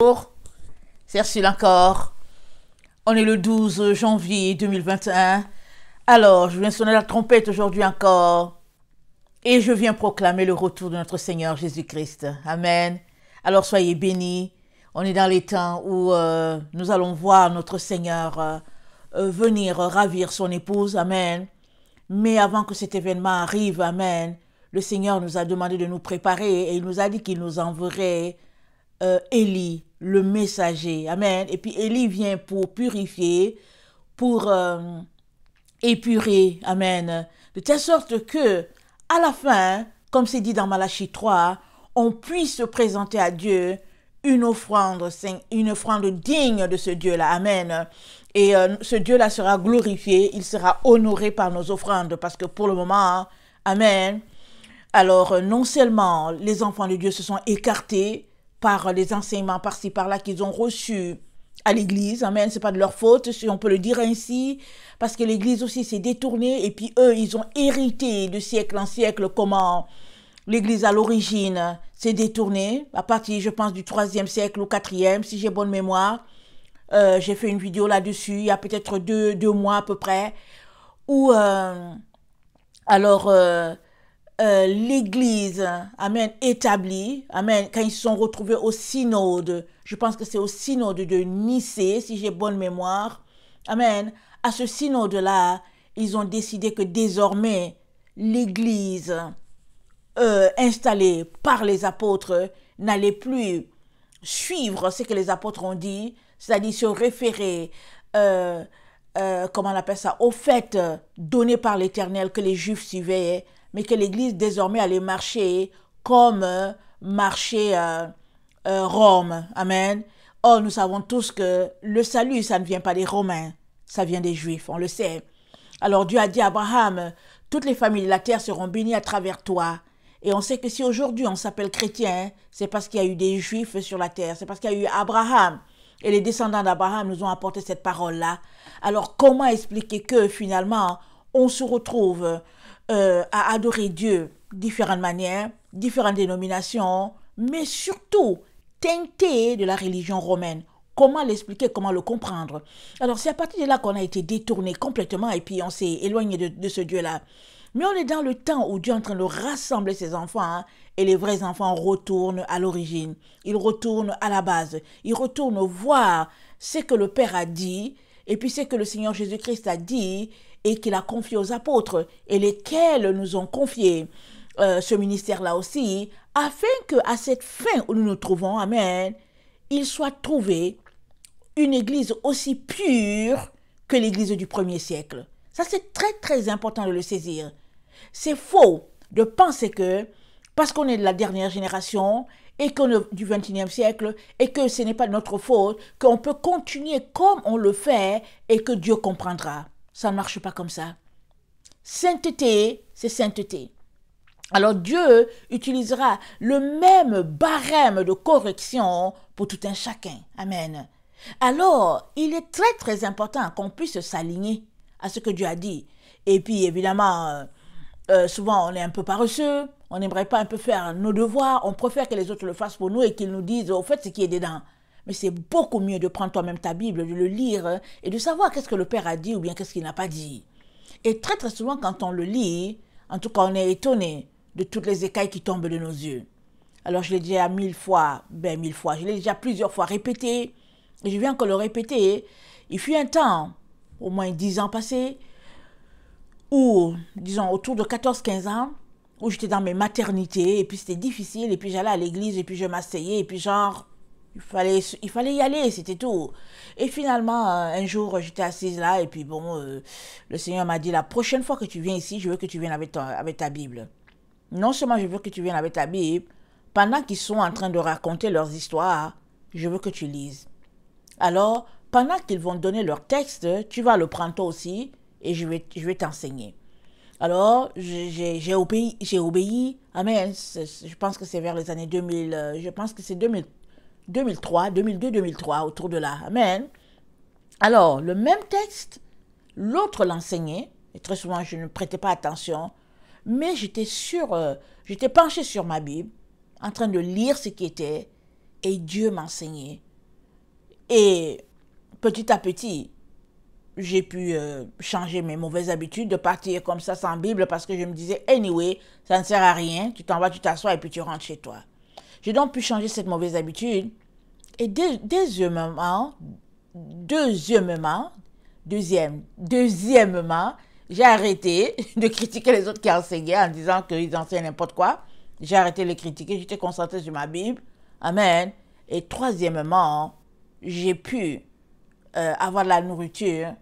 Bonjour, c'est Ursule encore. On est le 12 janvier 2021. Alors, je viens sonner la trompette aujourd'hui encore. Et je viens proclamer le retour de notre Seigneur Jésus-Christ. Amen. Alors, soyez bénis. On est dans les temps où nous allons voir notre Seigneur venir ravir son épouse. Amen. Mais avant que cet événement arrive, amen, le Seigneur nous a demandé de nous préparer et il nous a dit qu'il nous enverrait Élie, le messager. Amen. Et puis Élie vient pour purifier, pour épurer. Amen. De telle sorte que, à la fin, comme c'est dit dans Malachie 3, on puisse se présenter à Dieu une offrande digne de ce Dieu-là. Amen. Et ce Dieu-là sera glorifié, il sera honoré par nos offrandes, parce que pour le moment, amen, alors non seulement les enfants de Dieu se sont écartés par les enseignements par-ci, par-là qu'ils ont reçus à l'église, amen, c'est pas de leur faute, si on peut le dire ainsi, parce que l'église aussi s'est détournée, et puis eux, ils ont hérité de siècle en siècle comment l'église à l'origine s'est détournée, à partir, je pense, du 3e siècle ou 4e, si j'ai bonne mémoire. J'ai fait une vidéo là-dessus, il y a peut-être deux mois à peu près, où l'Église, amen, établie, amen, quand ils se sont retrouvés au synode, je pense que c'est au synode de Nicée, si j'ai bonne mémoire, amen, à ce synode-là, ils ont décidé que désormais, l'Église installée par les apôtres n'allait plus suivre ce que les apôtres ont dit, c'est-à-dire se référer, comment on appelle ça, au fait donné par l'Éternel que les Juifs suivaient, mais que l'Église désormais allait marcher comme marchait Rome. Amen. Or, nous savons tous que le salut, ça ne vient pas des Romains, ça vient des Juifs, on le sait. Alors Dieu a dit à Abraham, toutes les familles de la terre seront bénies à travers toi. Et on sait que si aujourd'hui on s'appelle chrétien, c'est parce qu'il y a eu des Juifs sur la terre, c'est parce qu'il y a eu Abraham. Et les descendants d'Abraham nous ont apporté cette parole-là. Alors comment expliquer que finalement on se retrouve à adorer Dieu de différentes manières, différentes dénominations, mais surtout teinté de la religion romaine? Comment l'expliquer, comment le comprendre? Alors c'est à partir de là qu'on a été détourné complètement et puis on s'est éloigné de ce Dieu-là. Mais on est dans le temps où Dieu est en train de rassembler ses enfants, hein, et les vrais enfants retournent à l'origine. Ils retournent à la base. Ils retournent voir ce que le Père a dit et puis ce que le Seigneur Jésus-Christ a dit et qu'il a confié aux apôtres et lesquels nous ont confié ce ministère-là aussi, afin qu'à cette fin où nous nous trouvons, amen, il soit trouvé une église aussi pure que l'église du 1er siècle. Ça, c'est très, très important de le saisir. C'est faux de penser que, parce qu'on est de la dernière génération et qu'on est du 21e siècle et que ce n'est pas de notre faute, qu'on peut continuer comme on le fait et que Dieu comprendra. Ça ne marche pas comme ça. Sainteté, c'est sainteté. Alors Dieu utilisera le même barème de correction pour tout un chacun. Amen. Alors, il est très très important qu'on puisse s'aligner à ce que Dieu a dit. Et puis évidemment, souvent on est un peu paresseux, on n'aimerait pas un peu faire nos devoirs, on préfère que les autres le fassent pour nous et qu'ils nous disent au fait ce qui est dedans. Mais c'est beaucoup mieux de prendre toi-même ta Bible, de le lire et de savoir qu'est-ce que le Père a dit ou bien qu'est-ce qu'il n'a pas dit. Et très très souvent quand on le lit, en tout cas on est étonné de toutes les écailles qui tombent de nos yeux. Alors je l'ai déjà 1000 fois, je l'ai déjà plusieurs fois répété, et je viens encore le répéter. Il fut un temps, au moins 10 ans passés, ou disons autour de 14-15 ans, où j'étais dans mes maternités, et puis c'était difficile, et puis j'allais à l'église, et puis je m'asseyais, et puis genre, il fallait y aller, c'était tout. Et finalement, un jour, j'étais assise là, et puis bon, le Seigneur m'a dit, la prochaine fois que tu viens ici, je veux que tu viennes avec ta Bible. Non seulement je veux que tu viennes avec ta Bible, pendant qu'ils sont en train de raconter leurs histoires, je veux que tu lises. Alors, pendant qu'ils vont donner leur texte, tu vas le prendre toi aussi, et je vais t'enseigner. Alors, j'ai obéi, amen, je pense que c'est vers les années 2000, je pense que c'est 2003, 2002, 2003, autour de là, amen. Alors, le même texte, l'autre l'enseignait, et très souvent je ne prêtais pas attention, mais j'étais penchée sur ma Bible, en train de lire ce qui était, et Dieu m'enseignait Et petit à petit, j'ai pu changer mes mauvaises habitudes, de partir comme ça sans Bible, parce que je me disais, anyway, ça ne sert à rien, tu t'en vas, tu t'assois et puis tu rentres chez toi. J'ai donc pu changer cette mauvaise habitude. Et deuxièmement, j'ai arrêté de critiquer les autres qui enseignaient en disant qu'ils enseignent n'importe quoi. J'ai arrêté de les critiquer, j'étais concentrée sur ma Bible. Amen. Et troisièmement, j'ai pu avoir de la nourriture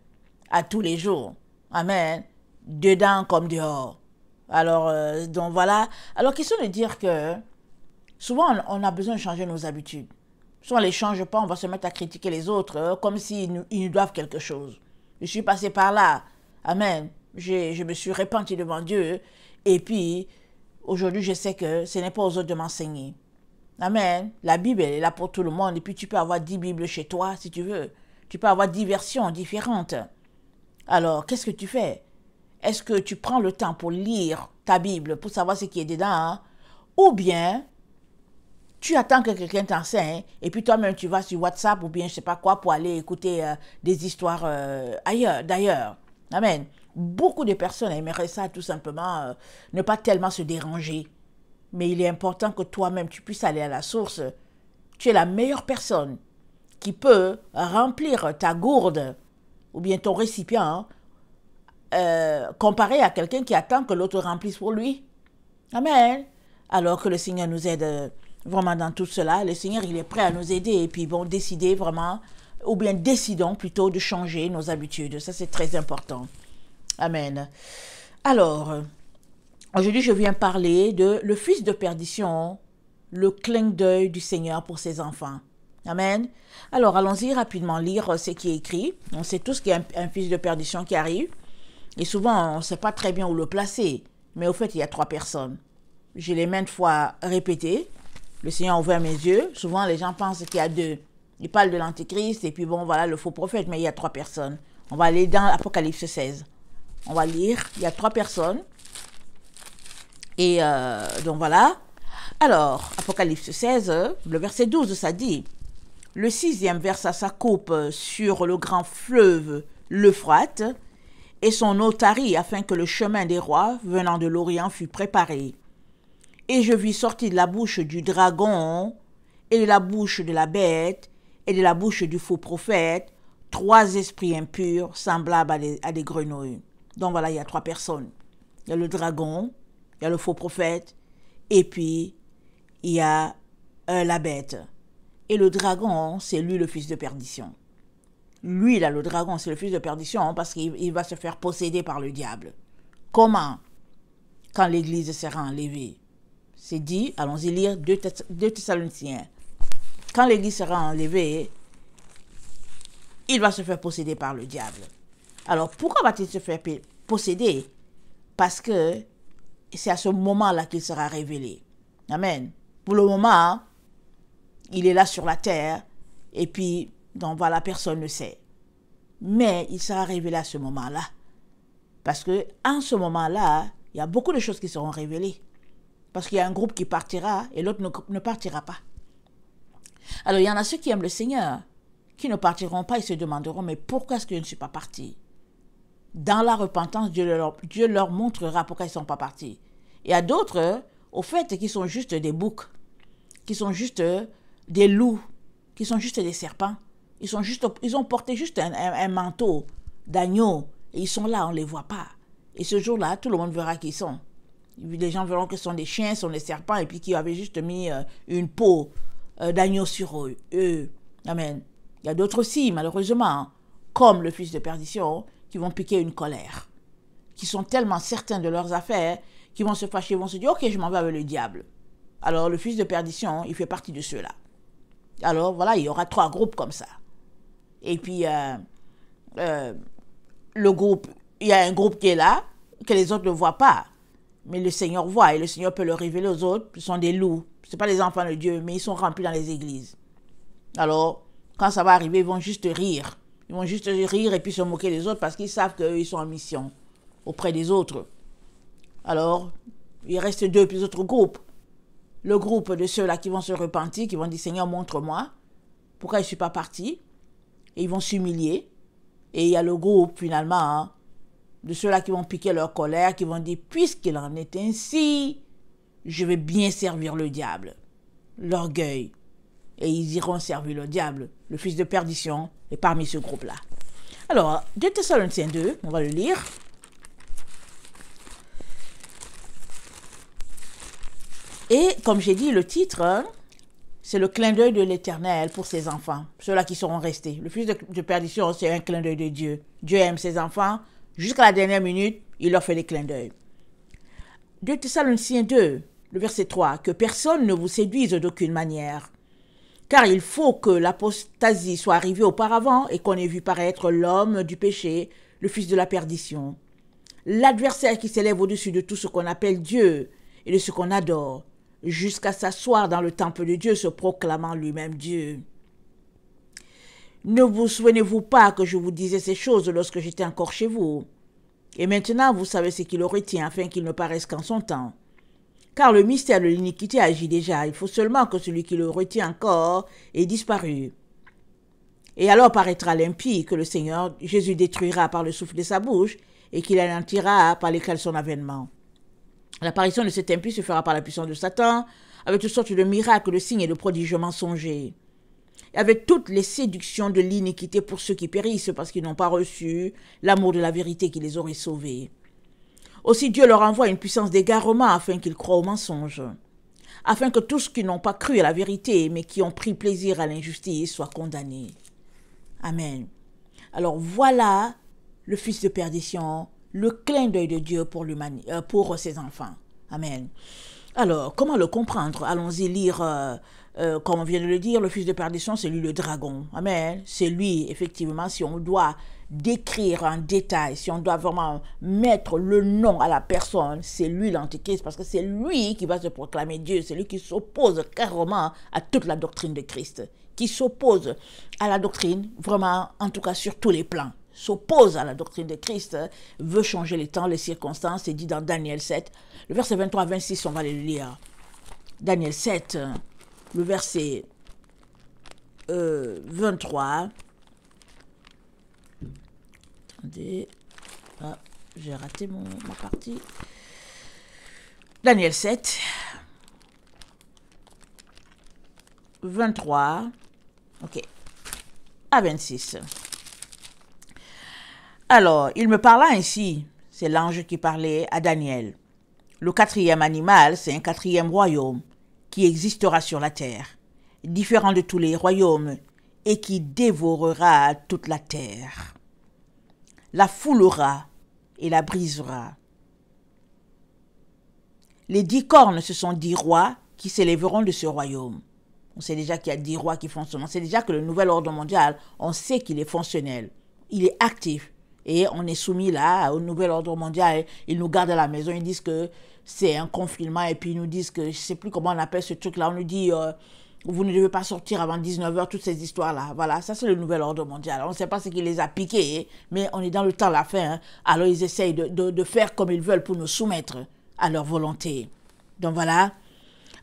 à tous les jours. Amen. Dedans comme dehors. Alors, donc voilà. Alors, question de dire que souvent, on a besoin de changer nos habitudes. Si on ne les change pas, on va se mettre à critiquer les autres comme s'ils nous doivent quelque chose. Je suis passé par là. Amen. Je me suis repenti devant Dieu. Et puis, aujourd'hui, je sais que ce n'est pas aux autres de m'enseigner. Amen. La Bible, elle est là pour tout le monde. Et puis, tu peux avoir 10 Bibles chez toi, si tu veux. Tu peux avoir 10 versions différentes. Alors, qu'est-ce que tu fais? Est-ce que tu prends le temps pour lire ta Bible, pour savoir ce qui est dedans, hein? Ou bien, tu attends que quelqu'un t'enseigne, et puis toi-même, tu vas sur WhatsApp ou bien je sais pas quoi pour aller écouter des histoires d'ailleurs. Amen. Beaucoup de personnes aimeraient ça tout simplement, ne pas tellement se déranger. Mais il est important que toi-même, tu puisses aller à la source. Tu es la meilleure personne qui peut remplir ta gourde ou bien ton récipient comparé à quelqu'un qui attend que l'autre remplisse pour lui. Amen. Alors que le Seigneur nous aide vraiment dans tout cela. Le Seigneur, il est prêt à nous aider et puis bon, décider vraiment, ou bien décidons plutôt de changer nos habitudes. Ça, c'est très important. Amen. Alors, aujourd'hui, je viens parler de le fils de perdition, le clin d'œil du Seigneur pour ses enfants. Amen. Alors, allons-y rapidement lire ce qui est écrit. On sait tous qu'il y a un fils de perdition qui arrive. Et souvent, on ne sait pas très bien où le placer. Mais au fait, il y a 3 personnes. Je l'ai maintes fois répété. Le Seigneur a ouvert mes yeux. Souvent, les gens pensent qu'il y a 2. Ils parlent de l'Antéchrist et puis bon, voilà, le faux prophète. Mais il y a 3 personnes. On va aller dans Apocalypse 16. On va lire. Il y a 3 personnes. Et donc voilà. Alors, Apocalypse 16, le verset 12, ça dit: le 6e versa sa coupe sur le grand fleuve l'Euphrate, et son eau tarit afin que le chemin des rois venant de l'Orient fût préparé. Et je vis sortir de la bouche du dragon, et de la bouche de la bête, et de la bouche du faux prophète, 3 esprits impurs semblables à des grenouilles. Donc voilà, il y a 3 personnes. Il y a le dragon, il y a le faux prophète, et puis il y a la bête. Et le dragon, c'est lui le fils de perdition. Lui, là, le dragon, c'est le fils de perdition parce qu'il va se faire posséder par le diable. Comment? Quand l'Église sera enlevée. C'est dit, allons-y lire 2 Thessaloniciens. Quand l'Église sera enlevée, il va se faire posséder par le diable. Alors, pourquoi va-t-il se faire posséder? Parce que c'est à ce moment-là qu'il sera révélé. Amen. Pour le moment, il est là sur la terre, et puis, donc voilà, personne ne sait. Mais il sera révélé à ce moment-là. Parce que en ce moment-là, il y a beaucoup de choses qui seront révélées. Parce qu'il y a un groupe qui partira, et l'autre ne partira pas. Alors, il y en a ceux qui aiment le Seigneur, qui ne partiront pas et se demanderont, mais pourquoi est-ce que je ne suis pas parti? Dans la repentance, Dieu leur montrera pourquoi ils ne sont pas partis. Il y a d'autres, au fait, qui sont juste des boucs, qui sont juste des loups, qui sont juste des serpents. Ils ont porté juste un manteau d'agneau, et ils sont là, on ne les voit pas. Et ce jour-là, tout le monde verra qui ils sont. Les gens verront que ce sont des chiens, ce sont des serpents, et puis qui avaient juste mis une peau d'agneau sur eux. Amen. Il y a d'autres aussi, malheureusement, comme le fils de perdition, qui vont piquer une colère, qui sont tellement certains de leurs affaires, qui vont se fâcher, vont se dire, ok, je m'en vais avec le diable. Alors, le fils de perdition, il fait partie de ceux-là. Alors, voilà, il y aura 3 groupes comme ça. Et puis, le groupe, il y a un groupe qui est là, que les autres ne voient pas. Mais le Seigneur voit, et le Seigneur peut le révéler aux autres. Ce sont des loups. Ce ne sont pas les enfants de Dieu, mais ils sont remplis dans les églises. Alors, quand ça va arriver, ils vont juste rire. Ils vont juste rire et puis se moquer des autres parce qu'ils savent qu'eux, ils sont en mission auprès des autres. Alors, il reste 2 plus autres groupes. Le groupe de ceux-là qui vont se repentir, qui vont dire, Seigneur, montre-moi pourquoi je ne suis pas parti. et ils vont s'humilier. Et il y a le groupe, finalement, hein, de ceux-là qui vont piquer leur colère, qui vont dire, puisqu'il en est ainsi, je vais bien servir le diable. L'orgueil. Et ils iront servir le diable. Le fils de perdition est parmi ce groupe-là. Alors, 2 Thessaloniciens 2, on va le lire. Et comme j'ai dit, le titre, hein, c'est le clin d'œil de l'Éternel pour ses enfants, ceux-là qui seront restés. Le fils de perdition, c'est un clin d'œil de Dieu. Dieu aime ses enfants. Jusqu'à la dernière minute, il leur fait des clins d'œil. 2 Thessaloniciens 2, le verset 3, que personne ne vous séduise d'aucune manière. Car il faut que l'apostasie soit arrivée auparavant et qu'on ait vu paraître l'homme du péché, le fils de la perdition. L'adversaire qui s'élève au-dessus de tout ce qu'on appelle Dieu et de ce qu'on adore, jusqu'à s'asseoir dans le temple de Dieu, se proclamant lui-même Dieu. Ne vous souvenez-vous pas que je vous disais ces choses lorsque j'étais encore chez vous? Et maintenant, vous savez ce qui le retient, afin qu'il ne paraisse qu'en son temps. Car le mystère de l'iniquité agit déjà. Il faut seulement que celui qui le retient encore ait disparu. Et alors paraîtra l'impie que le Seigneur Jésus détruira par le souffle de sa bouche et qu'il anéantira par l'éclat de son avènement. L'apparition de cet impie se fera par la puissance de Satan, avec toutes sortes de miracles, de signes et de prodiges mensongers. Et avec toutes les séductions de l'iniquité pour ceux qui périssent parce qu'ils n'ont pas reçu l'amour de la vérité qui les aurait sauvés. Aussi Dieu leur envoie une puissance d'égarement afin qu'ils croient au mensonge, afin que tous qui n'ont pas cru à la vérité mais qui ont pris plaisir à l'injustice soient condamnés. Amen. Alors voilà le fils de perdition, le clin d'œil de Dieu pour ses enfants. Amen. Alors, comment le comprendre? Allons-y lire, comme on vient de le dire, le fils de perdition, c'est lui le dragon. Amen. C'est lui, effectivement, si on doit décrire en détail, si on doit vraiment mettre le nom à la personne, c'est lui l'antichrist, parce que c'est lui qui va se proclamer Dieu, c'est lui qui s'oppose carrément à toute la doctrine de Christ, qui s'oppose à la doctrine, vraiment, en tout cas sur tous les plans, s'oppose à la doctrine de Christ, veut changer les temps, les circonstances, c'est dit dans Daniel 7, le verset 23-26, on va le lire. Daniel 7, le verset 23. Attendez, ah, j'ai raté ma partie. Daniel 7, 23, ok, à 26. Alors, il me parla ainsi, c'est l'ange qui parlait à Daniel. Le 4e animal, c'est un 4e royaume qui existera sur la terre, différent de tous les royaumes, et qui dévorera toute la terre. La foulera et la brisera. Les 10 cornes, ce sont 10 rois qui s'élèveront de ce royaume. On sait déjà qu'il y a 10 rois qui fonctionnent. On sait déjà que le nouvel ordre mondial, on sait qu'il est fonctionnel. Il est actif. Et on est soumis là au nouvel ordre mondial. Ils nous gardent à la maison. Ils disent que c'est un confinement. Et puis ils nous disent que, je ne sais plus comment on appelle ce truc-là. On nous dit, vous ne devez pas sortir avant 19h. Toutes ces histoires-là. Voilà, ça c'est le nouvel ordre mondial. On ne sait pas ce qui les a piqués. Mais on est dans le temps de la fin. Hein. Alors ils essayent de faire comme ils veulent pour nous soumettre à leur volonté. Donc voilà.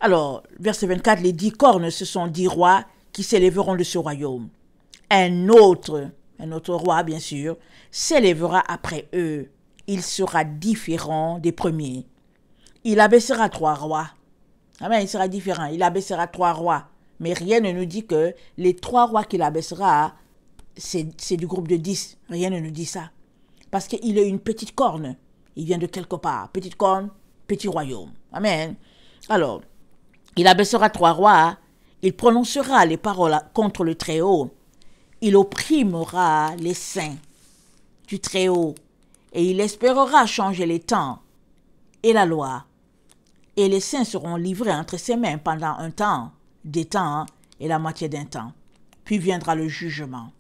Alors, verset 24, les 10 cornes, ce sont 10 rois qui s'élèveront de ce royaume. Un autre roi, bien sûr, s'élèvera après eux. Il sera différent des premiers. Il abaissera 3 rois. Amen, il sera différent. Il abaissera 3 rois. Mais rien ne nous dit que les 3 rois qu'il abaissera, c'est du groupe de 10. Rien ne nous dit ça. Parce qu'il est une petite corne. Il vient de quelque part. Petite corne, petit royaume. Amen. Alors, il abaissera 3 rois. Il prononcera les paroles contre le Très-Haut. Il opprimera les saints du Très-Haut, et il espérera changer les temps et la loi. Et les saints seront livrés entre ses mains pendant un temps, des temps et la moitié d'un temps. Puis viendra le jugement.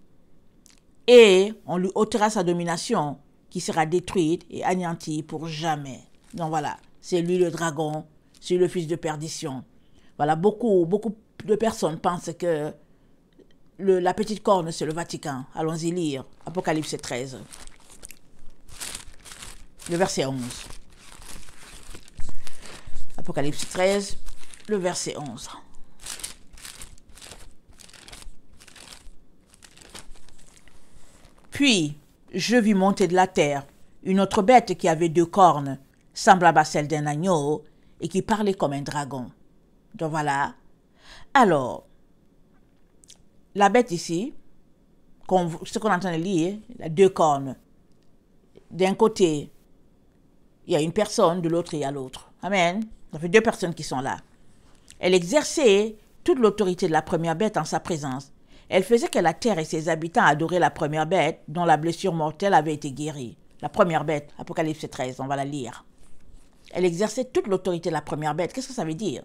Et on lui ôtera sa domination, qui sera détruite et anéantie pour jamais. Donc voilà, c'est lui le dragon, c'est le fils de perdition. Voilà, beaucoup de personnes pensent que la petite corne, c'est le Vatican. Allons-y lire. Apocalypse 13. Le verset 11. Apocalypse 13, le verset 11. Puis, je vis monter de la terre une autre bête qui avait 2 cornes, semblable à celle d'un agneau, et qui parlait comme un dragon. Donc voilà. Alors, la bête ici, ce qu'on entend lire, elle a 2 cornes. D'un côté, il y a une personne, de l'autre, il y a l'autre. Amen. Ça fait 2 personnes qui sont là. Elle exerçait toute l'autorité de la première bête en sa présence. Elle faisait que la terre et ses habitants adoraient la première bête dont la blessure mortelle avait été guérie. La première bête, Apocalypse 13, on va la lire. Elle exerçait toute l'autorité de la première bête. Qu'est-ce que ça veut dire?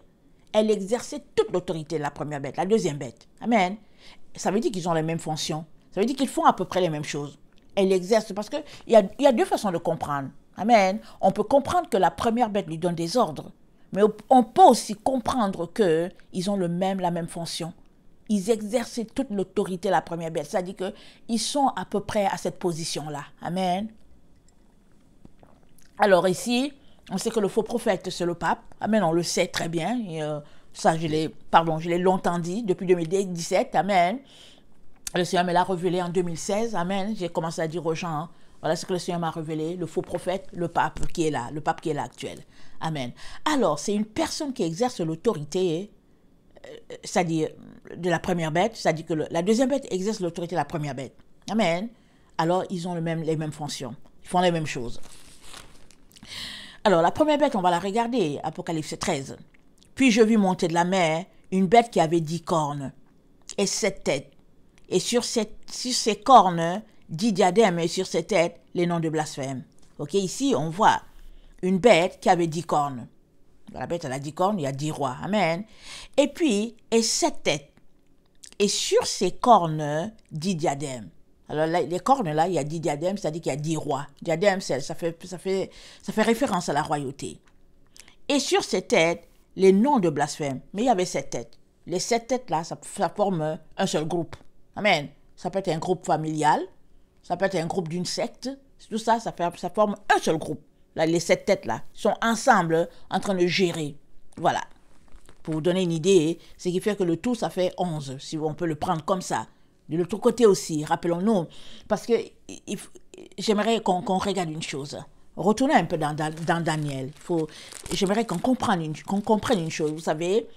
Elle exerçait toute l'autorité de la première bête, la deuxième bête. Amen. Ça veut dire qu'ils ont les mêmes fonctions. Ça veut dire qu'ils font à peu près les mêmes choses. Elle exerce, parce qu'il y a 2 façons de comprendre. Amen. On peut comprendre que la première bête lui donne des ordres. Mais on peut aussi comprendre qu'ils ont la même fonction. Ils exercent toute l'autorité de la première bête. C'est-à-dire qu'ils sont à peu près à cette position-là. Amen. Alors ici, on sait que le faux prophète, c'est le pape. Amen, on le sait très bien. Et, ça, je l'ai longtemps dit, depuis 2017. Amen. Le Seigneur me l'a révélé en 2016. Amen. J'ai commencé à dire aux gens, hein, voilà ce que le Seigneur m'a révélé, le faux prophète, le pape qui est là actuel. Amen. Alors, c'est une personne qui exerce l'autorité, c'est-à-dire de la première bête, c'est-à-dire que la deuxième bête exerce l'autorité de la première bête. Amen. Alors, ils ont les mêmes fonctions. Ils font les mêmes choses. Alors, la première bête, on va la regarder, Apocalypse 13. Puis je vis monter de la mer une bête qui avait 10 cornes et 7 têtes. Et sur ses cornes, 10 diadèmes, et sur ses têtes, les noms de blasphème. Ok, ici, on voit une bête qui avait 10 cornes. La bête, elle a 10 cornes, il y a 10 rois. Amen. Et puis, et 7 têtes. Et sur ces cornes, 10 diadèmes. Alors, là, les cornes, là, il y a 10 diadèmes, c'est-à-dire qu'il y a 10 rois. Diadème, ça fait référence à la royauté. Et sur ces têtes, les noms de blasphème. Mais il y avait 7 têtes. Les 7 têtes-là, ça forme un seul groupe. Amen. Ça peut être un groupe familial, ça peut être un groupe d'une secte. Tout ça, ça forme un seul groupe. Là, les 7 têtes-là sont ensemble en train de gérer. Voilà. Pour vous donner une idée, ce qui fait que le tout, ça fait 11, si on peut le prendre comme ça. De l'autre côté aussi, rappelons-nous, parce que j'aimerais qu'on regarde une chose. Retournez un peu dans Daniel. J'aimerais qu'on comprenne une chose. Vous savez,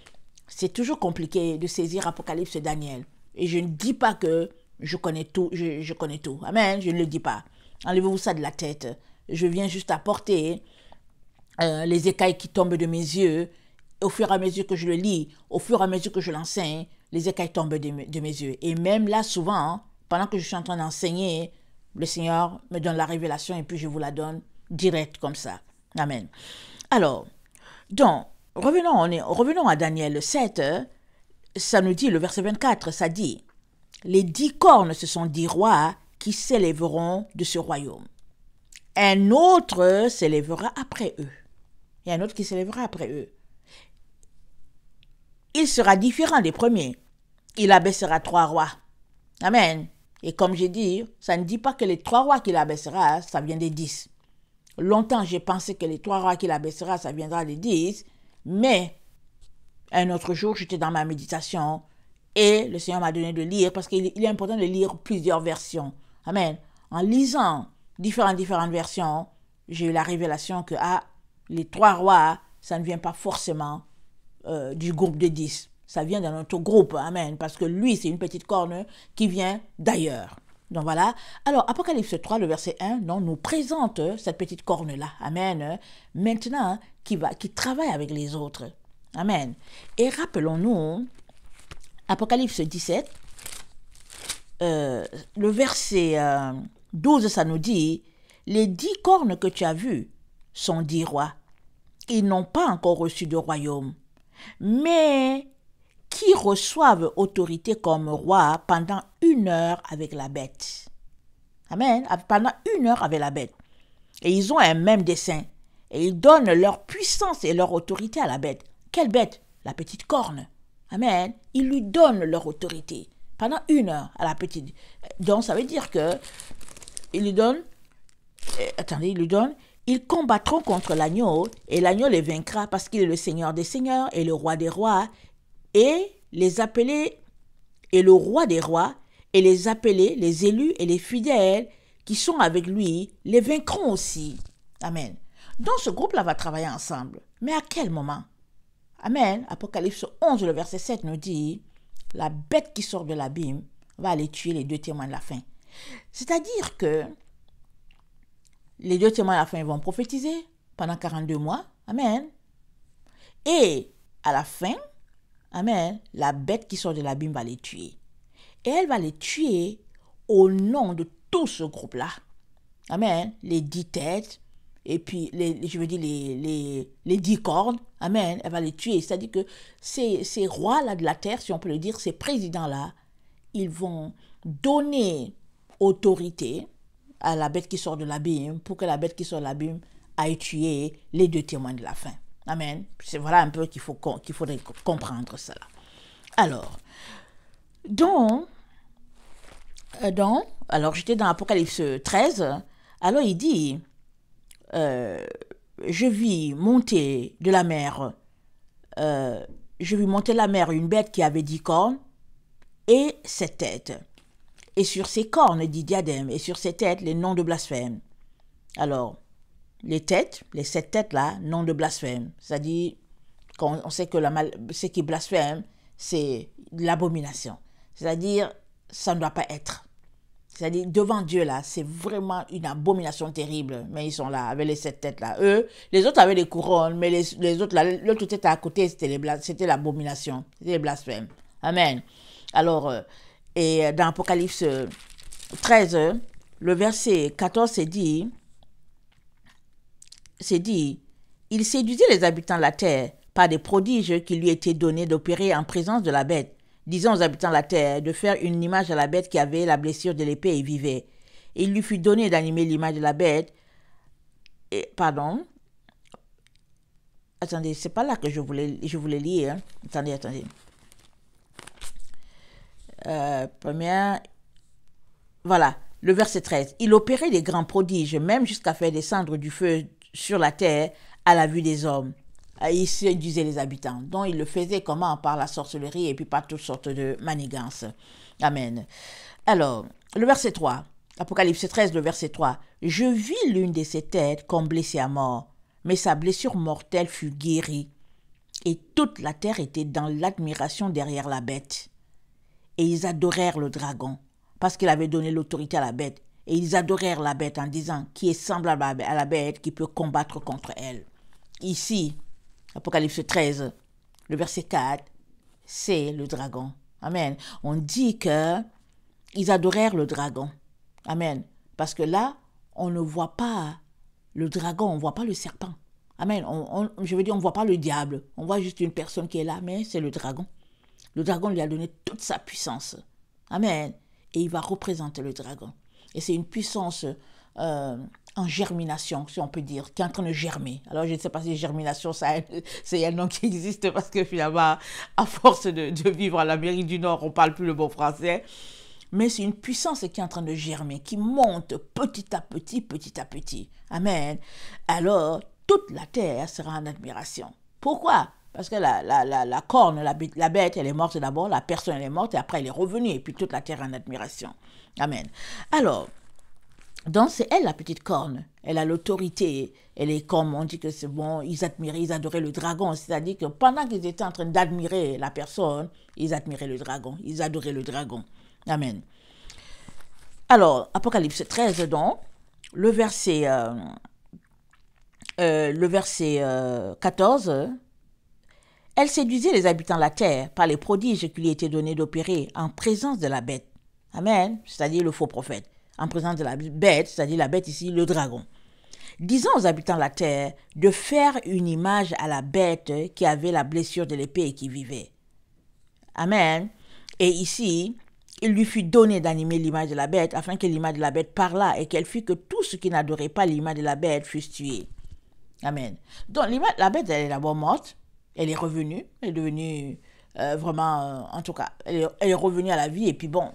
c'est toujours compliqué de saisir Apocalypse et Daniel. Et je ne dis pas que je connais tout. Je connais tout. Amen. Je ne le dis pas. Enlevez-vous ça de la tête. Je viens juste apporter les écailles qui tombent de mes yeux. Au fur et à mesure que je le lis, au fur et à mesure que je l'enseigne, les écailles tombent de mes yeux. Et même là, souvent, pendant que je suis en train d'enseigner, le Seigneur me donne la révélation et puis je vous la donne direct comme ça. Amen. Alors, donc, revenons à Daniel 7. Ça nous dit, le verset 24, ça dit, « Les 10 cornes, ce sont 10 rois qui s'élèveront de ce royaume. Un autre s'élèvera après eux. » Il y a un autre qui s'élèvera après eux. Il sera différent des premiers. Il abaissera 3 rois. Amen. Et comme j'ai dit, ça ne dit pas que les 3 rois qu'il abaissera, ça vient des 10. Longtemps, j'ai pensé que les 3 rois qu'il abaissera, ça viendra des 10. Mais, un autre jour, j'étais dans ma méditation et le Seigneur m'a donné de lire, parce qu'il est important de lire plusieurs versions. Amen. En lisant différentes versions, j'ai eu la révélation que les 3 rois, ça ne vient pas forcément du groupe de 10. Ça vient d'un autre groupe. Amen. Parce que lui, c'est une petite corne qui vient d'ailleurs. Donc voilà. Alors, Apocalypse 3, le verset 1, nous présente cette petite corne-là. Amen. Maintenant, qui travaille avec les autres. Amen. Et rappelons-nous, Apocalypse 17, le verset 12, ça nous dit, « Les 10 cornes que tu as vues sont 10 rois. Ils n'ont pas encore reçu de royaume, mais qui reçoivent autorité comme roi pendant 1 heure avec la bête. » Amen. Pendant 1 heure avec la bête. Et ils ont un même dessein. Et ils donnent leur puissance et leur autorité à la bête. Quelle bête? La petite corne. Amen. Ils lui donnent leur autorité. Pendant 1 heure à la petite. Donc ça veut dire que ils lui donnent. Ils combattront contre l'agneau et l'agneau les vaincra parce qu'il est le Seigneur des seigneurs et le roi des rois et les appelés et le roi des rois et les appelés, les élus et les fidèles qui sont avec lui les vaincront aussi. Amen. Donc ce groupe-là va travailler ensemble. Mais à quel moment? Amen. Apocalypse 11, le verset 7 nous dit, la bête qui sort de l'abîme va aller tuer les deux témoins de la fin. C'est-à-dire que les deux témoins de la fin vont prophétiser pendant 42 mois. Amen. Et à la fin, amen, la bête qui sort de l'abîme va les tuer. Et elle va les tuer au nom de tout ce groupe-là. Amen. Les 10 têtes, et puis, les 10 cornes. Amen. Elle va les tuer. C'est-à-dire que ces rois-là de la terre, si on peut le dire, ces présidents-là, ils vont donner autorité à la bête qui sort de l'abîme pour que la bête qui sort de l'abîme aille tuer les deux témoins de la fin. Amen. C'est voilà un peu qu'il faudrait comprendre cela. Alors, alors j'étais dans Apocalypse 13, alors il dit, je vis monter de la mer, une bête qui avait 10 cornes et 7 têtes. Et sur ses cornes, dit diadème, et sur ses têtes, les noms de blasphème. Alors, les 7 têtes là, nom de blasphème. C'est-à-dire, on sait que ce qui blasphème, c'est l'abomination. C'est-à-dire, ça ne doit pas être. C'est-à-dire, devant Dieu là, c'est vraiment une abomination terrible. Mais ils sont là, avec les 7 têtes là. Eux, les autres avaient les couronnes, mais les autres là, l'autre tête à côté, c'était l'abomination. C'était les blasphèmes. Amen. Alors, et dans Apocalypse 13, le verset 14, c'est dit, il séduisait les habitants de la terre par des prodiges qui lui étaient donnés d'opérer en présence de la bête, disant aux habitants de la terre de faire une image à la bête qui avait la blessure de l'épée et vivait. Et il lui fut donné d'animer l'image de la bête. Attendez, c'est pas là que je voulais lire. Hein. Attendez. Voilà, le verset 13. Il opérait des grands prodiges, même jusqu'à faire descendre du feu sur la terre à la vue des hommes. Il séduisait les habitants. Donc, il le faisait comment? Par la sorcellerie et puis par toutes sortes de manigances. Amen. Alors, le verset 3. Apocalypse 13, le verset 3. Je vis l'une de ses têtes comme blessée à mort, mais sa blessure mortelle fut guérie. Et toute la terre était dans l'admiration derrière la bête. Et ils adorèrent le dragon, parce qu'il avait donné l'autorité à la bête. Et ils adorèrent la bête en disant, qui est semblable à la bête, qui peut combattre contre elle. Ici, Apocalypse 13, le verset 4, c'est le dragon. Amen. On dit que ils adorèrent le dragon. Amen. Parce que là, on ne voit pas le dragon, on ne voit pas le serpent. Amen. On ne voit pas le diable. On voit juste une personne qui est là, mais c'est le dragon. Le dragon lui a donné toute sa puissance. Amen. Et il va représenter le dragon. Et c'est une puissance en germination, si on peut dire, qui est en train de germer. Alors, je ne sais pas si germination, c'est un nom qui existe parce que finalement, à force de vivre en Amérique du Nord, on ne parle plus le bon français. Mais c'est une puissance qui est en train de germer, qui monte petit à petit. Amen. Alors, toute la terre sera en admiration. Pourquoi? Parce que la corne, la bête, elle est morte d'abord, la personne, elle est morte, et après, elle est revenue, et puis toute la terre en admiration. Amen. Alors, donc c'est elle, la petite corne. Elle a l'autorité. Elle est comme, on dit que c'est bon, ils adoraient le dragon. C'est-à-dire que pendant qu'ils étaient en train d'admirer la personne, ils admiraient le dragon. Ils adoraient le dragon. Amen. Alors, Apocalypse 13, donc, le verset 14, elle séduisait les habitants de la terre par les prodiges qui lui étaient donnés d'opérer en présence de la bête. Amen, c'est-à-dire le faux prophète. En présence de la bête, c'est-à-dire la bête ici, le dragon. Disant aux habitants de la terre de faire une image à la bête qui avait la blessure de l'épée et qui vivait. Amen. Et ici, il lui fut donné d'animer l'image de la bête afin que l'image de la bête parlât et qu'elle fît que tous ceux qui n'adoraient pas l'image de la bête fussent tués. Amen. Donc, la bête, elle est d'abord morte. Elle est revenue. Elle est devenue vraiment, en tout cas, elle est revenue à la vie. Et puis bon,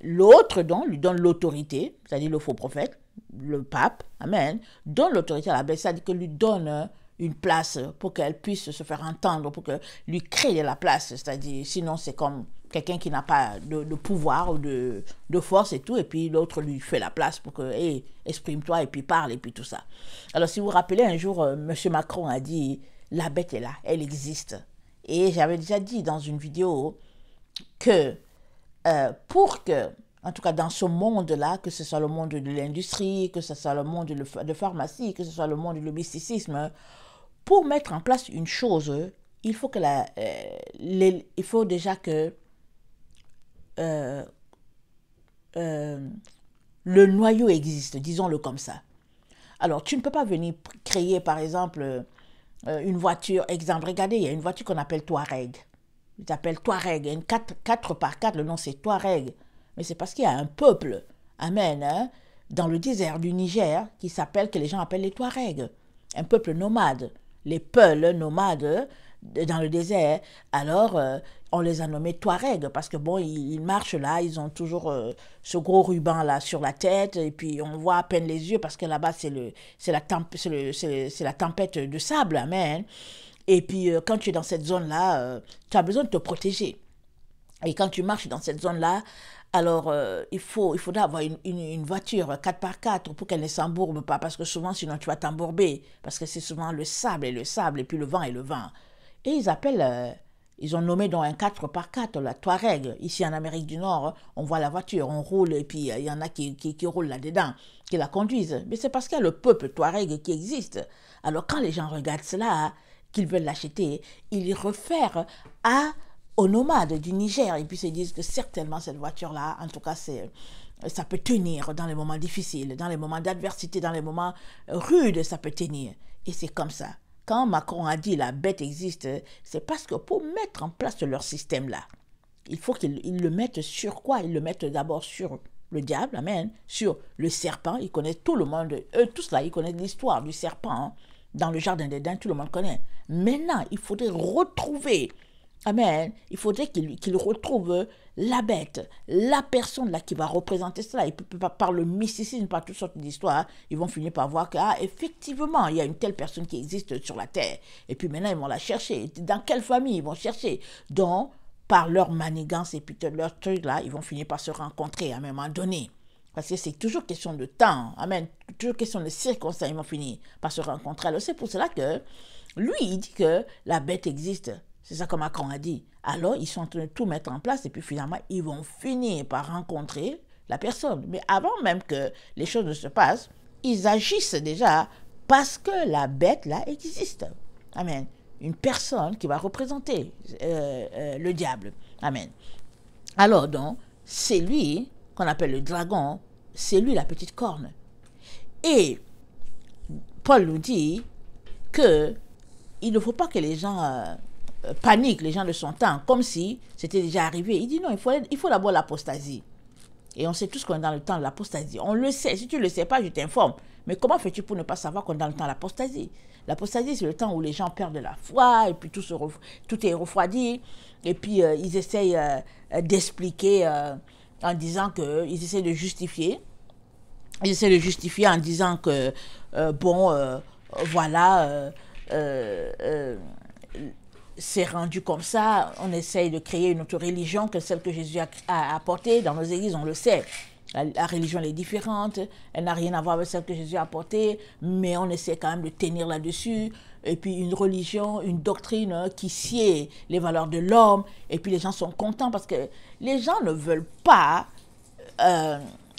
l'autre donc lui donne l'autorité, c'est-à-dire le faux prophète, le pape, amen, donne l'autorité à la bête, c'est-à-dire que lui donne une place pour qu'elle puisse se faire entendre, pour que lui crée de la place. C'est-à-dire, sinon c'est comme quelqu'un qui n'a pas de pouvoir ou de force et tout, et puis l'autre lui fait la place pour que, hey, exprime-toi, et puis parle, et puis tout ça. Alors, si vous vous rappelez, un jour, M. Macron a dit, la bête est là, elle existe. Et j'avais déjà dit dans une vidéo que pour que, en tout cas dans ce monde-là, que ce soit le monde de l'industrie, que ce soit le monde de pharmacie, que ce soit le monde du mysticisme, pour mettre en place une chose, il faut que il faut déjà que le noyau existe, disons-le comme ça. Alors, tu ne peux pas venir créer, par exemple, une voiture, exemple, regardez, il y a une voiture qu'on appelle Touareg. Ils appellent Touareg, une 4x4, le nom c'est Touareg. Mais c'est parce qu'il y a un peuple, amen, hein, dans le désert du Niger, que les gens appellent les Touaregs. Un peuple nomade. Les Peuls nomades dans le désert, alors on les a nommés Touaregs parce que bon, ils marchent là, ils ont toujours ce gros ruban là sur la tête et puis on voit à peine les yeux parce que là-bas c'est la tempête de sable, amen. Et puis quand tu es dans cette zone-là, tu as besoin de te protéger. Et quand tu marches dans cette zone-là, alors il faudra avoir une voiture 4x4 pour qu'elle ne s'embourbe pas, parce que souvent sinon tu vas t'embourber, parce que c'est souvent le sable, et puis le vent et le vent. Et ils ont nommé donc un 4x4, la Touareg. Ici en Amérique du Nord, on voit la voiture, on roule, et puis il y en a qui roulent là-dedans, qui la conduisent. Mais c'est parce qu'il y a le peuple Touareg qui existe. Alors quand les gens regardent cela, qu'ils veulent l'acheter, ils réfèrent aux nomades du Niger, et puis se disent que certainement cette voiture-là, en tout cas, ça peut tenir dans les moments difficiles, dans les moments d'adversité, dans les moments rudes, ça peut tenir. Et c'est comme ça. Quand Macron a dit la bête existe, c'est parce que pour mettre en place leur système-là, il faut qu'ils le mettent sur quoi? Ils le mettent d'abord sur le diable, amen, sur le serpent. Ils connaissent tout le monde, eux tous là, ils connaissent l'histoire du serpent, hein. Dans le jardin d'Éden, tout le monde connaît. Maintenant, il faudrait retrouver, amen, il faudrait qu'il retrouve la bête, la personne là qui va représenter cela. Et par le mysticisme, par toutes sortes d'histoires, ils vont finir par voir qu'effectivement, il y a une telle personne qui existe sur la terre. Et puis maintenant, ils vont la chercher. Dans quelle famille ils vont chercher? Donc, par leur manigance et puis leur truc là, ils vont finir par se rencontrer à un moment donné. Parce que c'est toujours question de temps, amen, toujours question de circonstances, ils vont finir par se rencontrer. Alors c'est pour cela que lui, il dit que la bête existe. C'est ça que Macron a dit. Alors ils sont en train de tout mettre en place et puis finalement, ils vont finir par rencontrer la personne. Mais avant même que les choses ne se passent, ils agissent déjà parce que la bête là existe. Amen. Une personne qui va représenter le diable. Amen. Alors donc, c'est lui qu'on appelle le dragon, c'est lui la petite corne. Et Paul nous dit que il ne faut pas que les gens paniquent, les gens de son temps, comme si c'était déjà arrivé. Il dit non, il faut d'abord l'apostasie. Et on sait tous qu'on est dans le temps de l'apostasie. On le sait, si tu ne le sais pas, je t'informe. Mais comment fais-tu pour ne pas savoir qu'on est dans le temps de l'apostasie? L'apostasie, c'est le temps où les gens perdent la foi, et puis tout est refroidi, et puis ils essayent d'expliquer en disant qu'ils essaient de justifier. Ils essaient de justifier en disant que, voilà, c'est rendu comme ça, on essaye de créer une autre religion que celle que Jésus a apportée. Dans nos églises, on le sait. La religion elle est différente, elle n'a rien à voir avec celle que Jésus a apportée, mais on essaie quand même de tenir là-dessus. Et puis une religion, une doctrine qui sied les valeurs de l'homme, et puis les gens sont contents parce que les gens ne veulent pas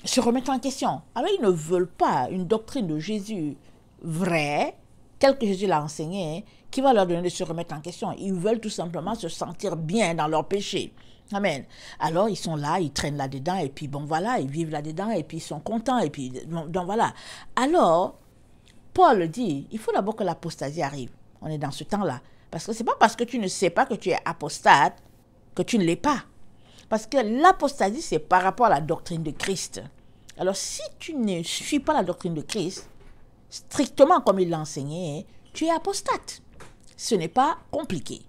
se remettre en question. Alors ils ne veulent pas une doctrine de Jésus vraie, telle que Jésus l'a enseignée, qui va leur donner de se remettre en question. Ils veulent tout simplement se sentir bien dans leur péché. Amen. Alors, ils sont là, ils traînent là-dedans, et puis bon, voilà, ils vivent là-dedans, et puis ils sont contents, et puis, donc voilà. Alors, Paul dit, il faut d'abord que l'apostasie arrive. On est dans ce temps-là. Parce que c'est pas parce que tu ne sais pas que tu es apostate que tu ne l'es pas. Parce que l'apostasie, c'est par rapport à la doctrine de Christ. Alors, si tu ne suis pas la doctrine de Christ, strictement comme il l'a enseigné, tu es apostate. Ce n'est pas compliqué.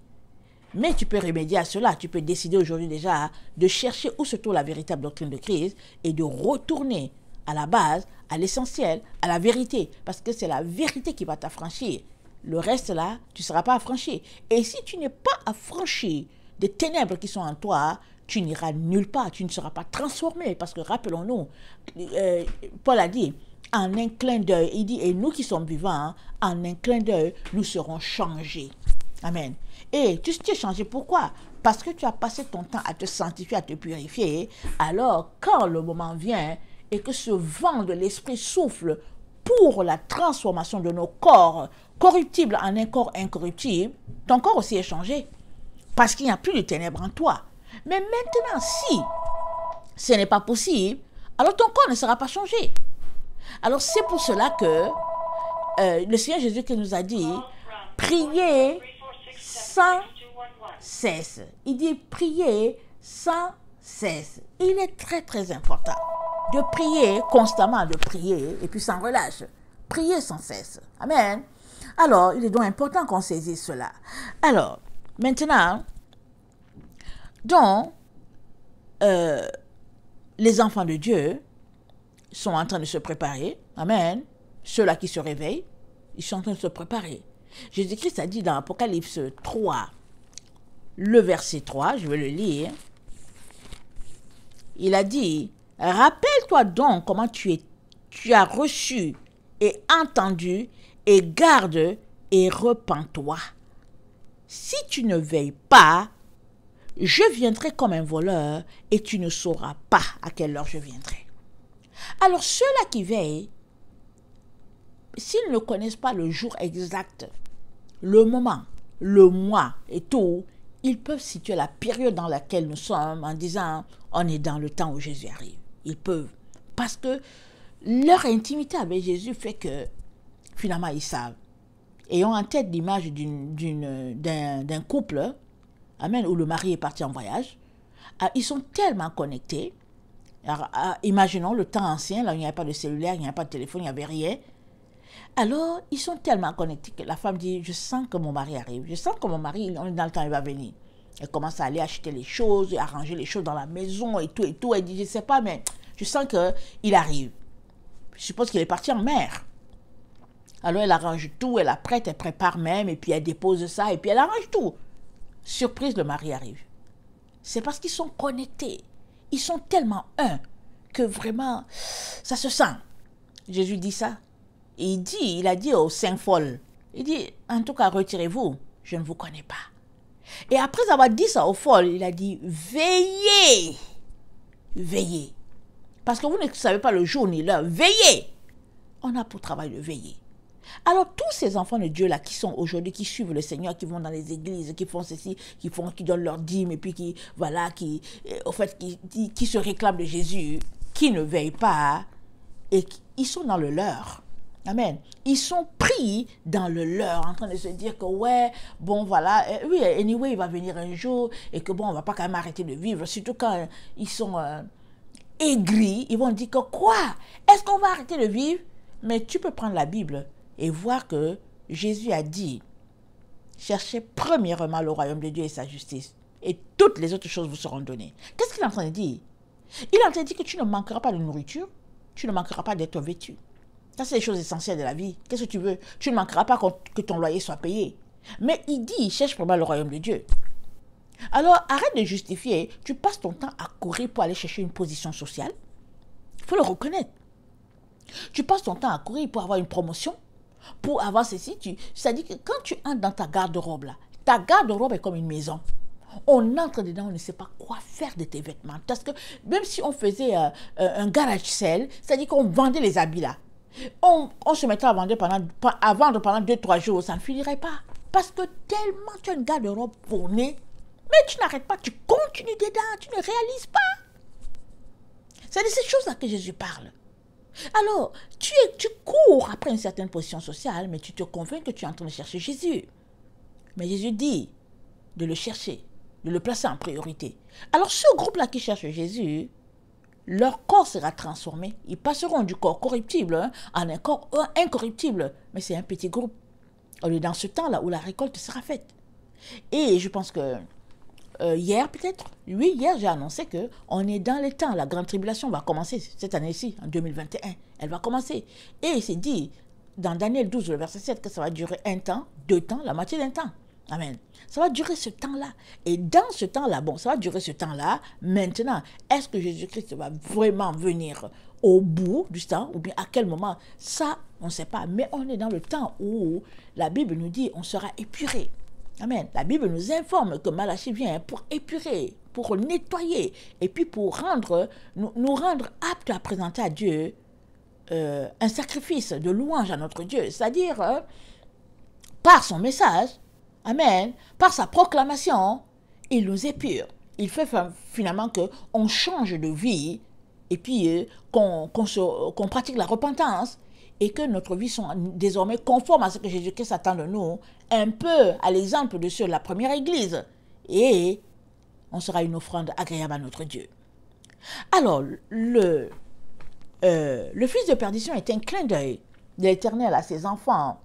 Mais tu peux remédier à cela. Tu peux décider aujourd'hui déjà de chercher où se trouve la véritable doctrine de Christ et de retourner à la base, à l'essentiel, à la vérité. Parce que c'est la vérité qui va t'affranchir. Le reste là, tu ne seras pas affranchi. Et si tu n'es pas affranchi des ténèbres qui sont en toi, tu n'iras nulle part, tu ne seras pas transformé. Parce que rappelons-nous, Paul a dit, en un clin d'œil, il dit, et nous qui sommes vivants, en un clin d'œil, nous serons changés. Amen. Et tu es changé, pourquoi? Parce que tu as passé ton temps à te sanctifier, à te purifier. Alors, quand le moment vient et que ce vent de l'esprit souffle pour la transformation de nos corps corruptibles en un corps incorruptible, ton corps aussi est changé. Parce qu'il n'y a plus de ténèbres en toi. Mais maintenant, si ce n'est pas possible, alors ton corps ne sera pas changé. Alors c'est pour cela que le Seigneur Jésus qui nous a dit, priez sans cesse. Il dit prier sans cesse. Il est très très important de prier constamment, de prier et puis sans relâche. Prier sans cesse. Amen. Alors, il est donc important qu'on saisisse cela. Alors, maintenant, donc, les enfants de Dieu sont en train de se préparer. Amen. Ceux-là qui se réveillent, ils sont en train de se préparer. Jésus-Christ a dit dans Apocalypse 3, le verset 3, je vais le lire. Il a dit, rappelle-toi donc comment tu as reçu et entendu, et garde et repens-toi. Si tu ne veilles pas, je viendrai comme un voleur et tu ne sauras pas à quelle heure je viendrai. Alors ceux-là qui veillent, s'ils ne connaissent pas le jour exact, le moment, le mois et tout, ils peuvent situer la période dans laquelle nous sommes en disant on est dans le temps où Jésus arrive. Ils peuvent. Parce que leur intimité avec Jésus fait que finalement ils savent. Ayons en tête l'image d'un couple, amen, où le mari est parti en voyage. Ils sont tellement connectés. Alors, imaginons le temps ancien, là où il n'y avait pas de cellulaire, il n'y avait pas de téléphone, il n'y avait rien. Alors, ils sont tellement connectés que la femme dit, je sens que mon mari arrive. Je sens que mon mari, on est dans le temps, il va venir. Elle commence à aller acheter les choses, arranger les choses dans la maison et tout et tout. Elle dit, je ne sais pas, mais je sens qu'il arrive. Je suppose qu'il est parti en mer. Alors, elle arrange tout, elle apprête, elle prépare même, et puis elle dépose ça, et puis elle arrange tout. Surprise, le mari arrive. C'est parce qu'ils sont connectés. Ils sont tellement un que vraiment, ça se sent. Jésus dit ça. Il a dit aux cinq folles, il dit, en tout cas, retirez-vous, je ne vous connais pas. Et après avoir dit ça aux folles, il a dit, veillez, veillez. Parce que vous ne savez pas le jour ni l'heure, veillez. On a pour travail de veiller. Alors tous ces enfants de Dieu là qui sont aujourd'hui, qui suivent le Seigneur, qui vont dans les églises, qui font ceci, qui donnent leur dîme et puis qui se réclament de Jésus, qui ne veillent pas et ils sont dans le leur. Amen. Ils sont pris dans le leur, en train de se dire que ouais, bon voilà, oui, anyway, il va venir un jour et que bon, on va pas quand même arrêter de vivre, surtout quand ils sont aigris, ils vont dire que quoi? Est-ce qu'on va arrêter de vivre? Mais tu peux prendre la Bible et voir que Jésus a dit, cherchez premièrement le royaume de Dieu et sa justice, et toutes les autres choses vous seront données. Qu'est-ce qu'il est en train de dire? Il est en train de dire que tu ne manqueras pas de nourriture, tu ne manqueras pas d'être vêtu. Ça, c'est les choses essentielles de la vie. Qu'est-ce que tu veux? Tu ne manqueras pas que ton loyer soit payé. Mais il dit, cherche premièrement le royaume de Dieu. Alors, arrête de justifier. Tu passes ton temps à courir pour aller chercher une position sociale. Il faut le reconnaître. Tu passes ton temps à courir pour avoir une promotion, pour avoir ceci. C'est-à-dire que quand tu entres dans ta garde-robe, là, ta garde-robe est comme une maison. On entre dedans, on ne sait pas quoi faire de tes vêtements. Parce que même si on faisait un garage sale, c'est-à-dire qu'on vendait les habits là, on se mettrait à vendre pendant 2-3 jours, ça ne finirait pas. Parce que tellement tu as une garde-robe fournie, mais tu n'arrêtes pas, tu continues dedans, tu ne réalises pas. C'est de ces choses-là que Jésus parle. Alors, tu cours après une certaine position sociale, mais tu te convaincs que tu es en train de chercher Jésus. Mais Jésus dit de le chercher, de le placer en priorité. Alors, ce groupe-là qui cherche Jésus, leur corps sera transformé. Ils passeront du corps corruptible en un corps incorruptible. Mais c'est un petit groupe. On est dans ce temps-là où la récolte sera faite. Et je pense que hier peut-être, hier j'ai annoncé qu'on est dans les temps. La grande tribulation va commencer cette année-ci, en 2021. Elle va commencer. Et c'est dit, dans Daniel 12, le verset 7, que ça va durer 1 temps, 2 temps, la moitié d'un temps. Amen. Ça va durer ce temps-là. Et dans ce temps-là, bon, ça va durer ce temps-là. Maintenant, est-ce que Jésus-Christ va vraiment venir au bout du temps ou bien à quel moment? Ça, on ne sait pas. Mais on est dans le temps où la Bible nous dit on sera épuré. Amen. La Bible nous informe que Malachie vient pour épurer, pour nettoyer et puis pour nous rendre aptes à présenter à Dieu un sacrifice de louange à notre Dieu. C'est-à-dire, par son message, amen, par sa proclamation, il nous épure. Il fait finalement qu'on change de vie et puis qu'on pratique la repentance et que notre vie soit désormais conforme à ce que Jésus-Christ attend de nous, un peu à l'exemple de ceux de la première église. Et on sera une offrande agréable à notre Dieu. Alors, le fils de perdition est un clin d'œil de l'Éternel à ses enfants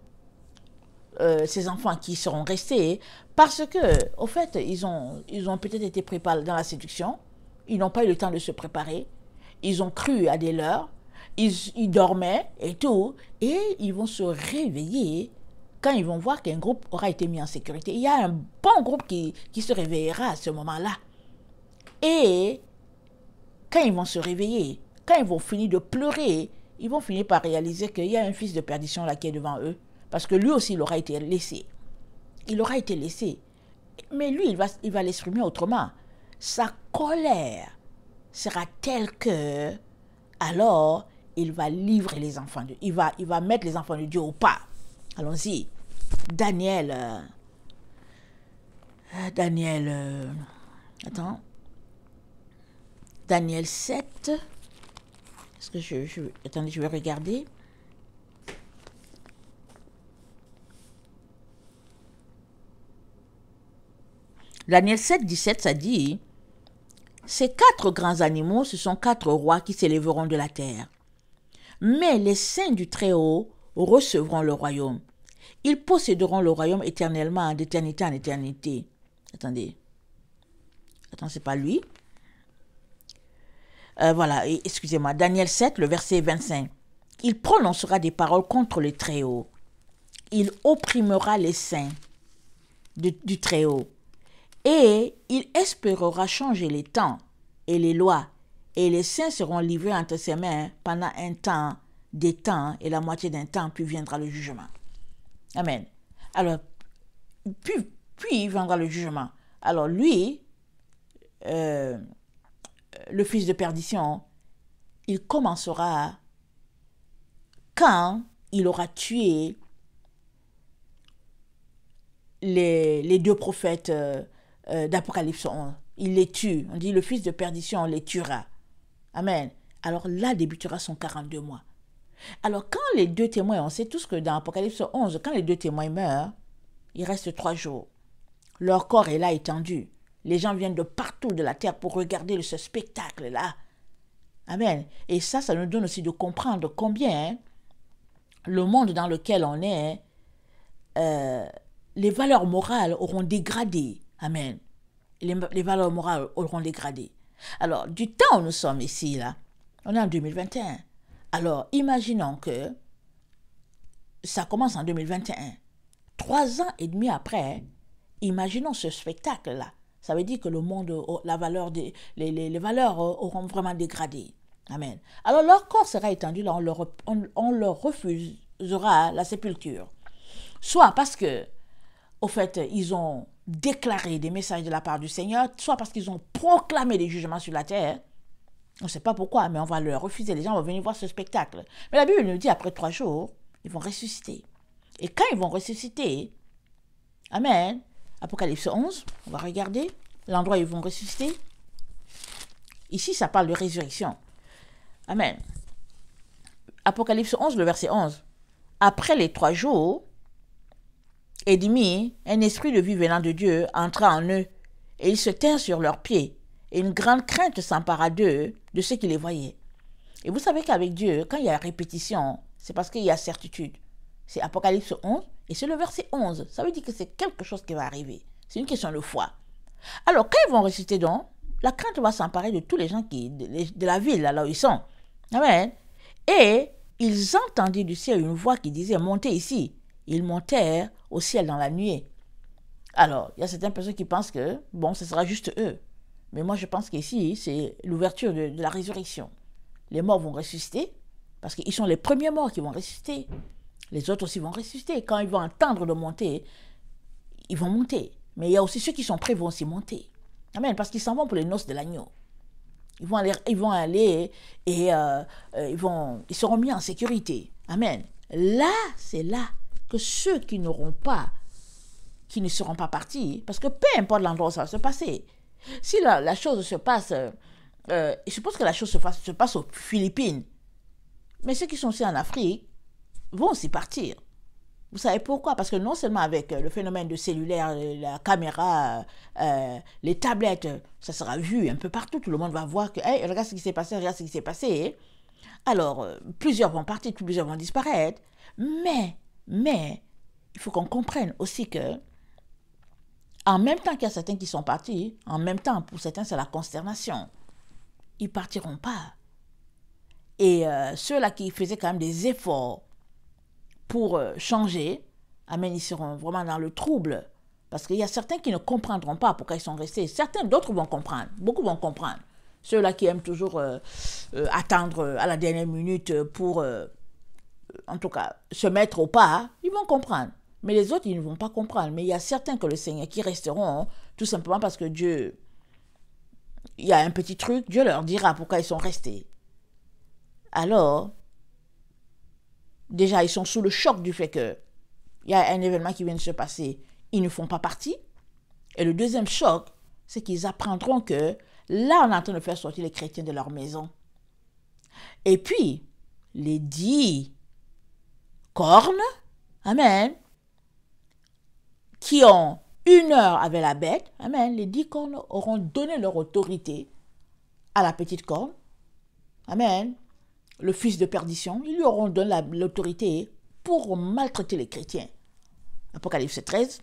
qui seront restés, parce que, au fait, ils ont peut-être été pris dans la séduction, ils n'ont pas eu le temps de se préparer, ils ont cru à des leurres, ils dormaient et tout, et ils vont se réveiller quand ils vont voir qu'un groupe aura été mis en sécurité. Il y a un bon groupe qui se réveillera à ce moment-là. Et quand ils vont se réveiller, quand ils vont finir de pleurer, ils vont finir par réaliser qu'il y a un fils de perdition là qui est devant eux. Parce que lui aussi, il aura été laissé. Il aura été laissé. Mais lui, il va l'exprimer autrement. Sa colère sera telle que, alors, il va livrer les enfants de Dieu. Il va mettre les enfants de Dieu au pas. Allons-y. Daniel. Attends. Daniel 7. Est-ce que attendez, je vais regarder. Daniel 7, 17, ça dit « Ces 4 grands animaux, ce sont 4 rois qui s'élèveront de la terre. Mais les saints du Très-Haut recevront le royaume. Ils posséderont le royaume éternellement, d'éternité en éternité. » Attendez, c'est pas lui. Voilà, excusez-moi. Daniel 7, le verset 25. « Il prononcera des paroles contre le Très-Haut. Il opprimera les saints du Très-Haut. Et il espérera changer les temps et les lois, et les saints seront livrés entre ses mains pendant un temps, des temps et la moitié d'un temps, puis viendra le jugement. » Amen. Alors, puis viendra le jugement. Alors lui, le fils de perdition, il commencera quand il aura tué les 2 prophètes d'Apocalypse 11. Il les tue. On dit le fils de perdition, on les tuera. Amen. Alors là débutera son 42 mois. Alors quand les 2 témoins, on sait tous que dans Apocalypse 11, quand les 2 témoins meurent, il reste 3 jours. Leur corps est là étendu. Les gens viennent de partout de la terre pour regarder ce spectacle-là. Amen. Et ça nous donne aussi de comprendre combien le monde dans lequel on est, les valeurs morales auront dégradé. Amen. Les valeurs morales auront dégradé. Alors, du temps où nous sommes ici, là, on est en 2021. Alors, imaginons que ça commence en 2021. 3 ans et demi après, imaginons ce spectacle-là. Ça veut dire que le monde, les valeurs auront vraiment dégradé. Amen. Alors, leur corps sera étendu, là, on leur refusera la sépulture. Soit parce que, au fait, ils ont déclaré des messages de la part du Seigneur, soit parce qu'ils ont proclamé des jugements sur la terre. On ne sait pas pourquoi, mais on va leur refuser. Les gens vont venir voir ce spectacle. Mais la Bible nous dit, après 3 jours, ils vont ressusciter. Et quand ils vont ressusciter, amen, Apocalypse 11, on va regarder l'endroit où ils vont ressusciter. Ici, ça parle de résurrection. Amen. Apocalypse 11, le verset 11. Après les 3 jours et demi, un esprit de vie venant de Dieu entra en eux, et ils se tinrent sur leurs pieds, et une grande crainte s'empara d'eux, de ceux qui les voyaient. Et vous savez qu'avec Dieu, quand il y a répétition, c'est parce qu'il y a certitude. C'est Apocalypse 11, et c'est le verset 11. Ça veut dire que c'est quelque chose qui va arriver. C'est une question de foi. Alors, quand ils vont ressusciter donc, la crainte va s'emparer de tous les gens de la ville, là où ils sont. Amen. Et ils entendirent du ciel une voix qui disait « Montez ici ». Ils montèrent au ciel dans la nuée. Alors, il y a certaines personnes qui pensent que, bon, ce sera juste eux. Mais moi, je pense qu'ici, c'est l'ouverture de la résurrection. Les morts vont ressusciter, parce qu'ils sont les premiers morts qui vont ressusciter. Les autres aussi vont ressusciter. Quand ils vont entendre de monter, ils vont monter. Mais il y a aussi ceux qui sont prêts vont aussi monter. Amen, parce qu'ils s'en vont pour les noces de l'agneau. Ils vont aller et ils seront mis en sécurité. Amen. Là, c'est là que ceux qui ne seront pas partis, parce que peu importe l'endroit où ça va se passer, si la chose se passe, je suppose que la chose se passe aux Philippines, mais ceux qui sont aussi en Afrique vont aussi partir. Vous savez pourquoi? Parce que non seulement avec le phénomène de cellulaire, la caméra, les tablettes, ça sera vu un peu partout, tout le monde va voir que, hey, regarde ce qui s'est passé, regarde ce qui s'est passé. Alors, plusieurs vont partir, plusieurs vont disparaître, mais, il faut qu'on comprenne aussi que, en même temps qu'il y a certains qui sont partis, en même temps, pour certains, c'est la consternation. Ils ne partiront pas. Et ceux-là qui faisaient quand même des efforts pour changer, amen, ils seront vraiment dans le trouble. Parce qu'il y a certains qui ne comprendront pas pourquoi ils sont restés. Certains, d'autres vont comprendre. Beaucoup vont comprendre. Ceux-là qui aiment toujours attendre à la dernière minute pour, en tout cas, se mettre au pas, ils vont comprendre. Mais les autres, ils ne vont pas comprendre. Mais il y a certains que le Seigneur qui resteront, tout simplement parce que Dieu, il y a un petit truc, Dieu leur dira pourquoi ils sont restés. Alors, déjà, ils sont sous le choc du fait qu'il y a un événement qui vient de se passer. Ils ne font pas partie. Et le deuxième choc, c'est qu'ils apprendront que là, on est en train de faire sortir les chrétiens de leur maison. Et puis, les 10 cornes, amen, qui ont 1 heure avec la bête, amen, les 10 cornes auront donné leur autorité à la petite corne, amen, le fils de perdition, ils lui auront donné l'autorité pour maltraiter les chrétiens. Apocalypse 13,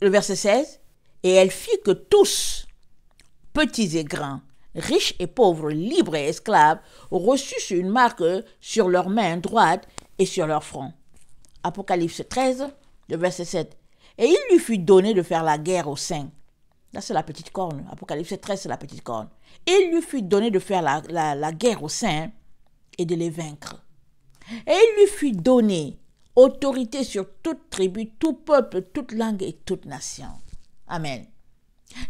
le verset 16, et elle fit que tous, petits et grands, riches et pauvres, libres et esclaves, reçussent une marque sur leur main droite et sur leur front. Apocalypse 13, le verset 7. Et il lui fut donné de faire la guerre aux saints. Là, c'est la petite corne. Apocalypse 13, c'est la petite corne. Et il lui fut donné de faire la guerre aux saints et de les vaincre. Et il lui fut donné autorité sur toute tribu, tout peuple, toute langue et toute nation. Amen.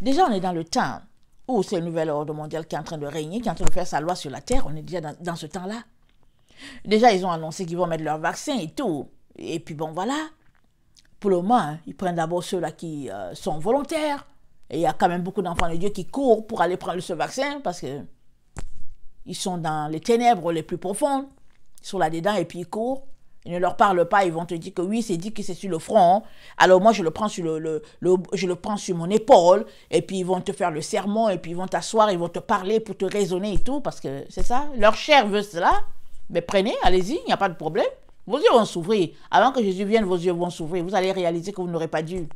Déjà, on est dans le temps où c'est le nouvel ordre mondial qui est en train de régner, qui est en train de faire sa loi sur la terre. On est déjà dans ce temps-là. Déjà, ils ont annoncé qu'ils vont mettre leur vaccin et tout. Et puis bon, voilà. Pour le moment, ils prennent d'abord ceux-là qui sont volontaires. Et il y a quand même beaucoup d'enfants de Dieu qui courent pour aller prendre ce vaccin parce que ils sont dans les ténèbres les plus profondes. Ils sont là-dedans et puis ils courent. Ils ne leur parlent pas, ils vont te dire que oui, c'est dit que c'est sur le front. Alors moi, je le prends sur je le prends sur mon épaule. Et puis ils vont te faire le sermon et puis ils vont t'asseoir, ils vont te parler pour te raisonner et tout. Parce que c'est ça, leur chair veut cela. Mais prenez, allez-y, il n'y a pas de problème. Vos yeux vont s'ouvrir. Avant que Jésus vienne, vos yeux vont s'ouvrir. Vous allez réaliser que vous n'aurez pas dû.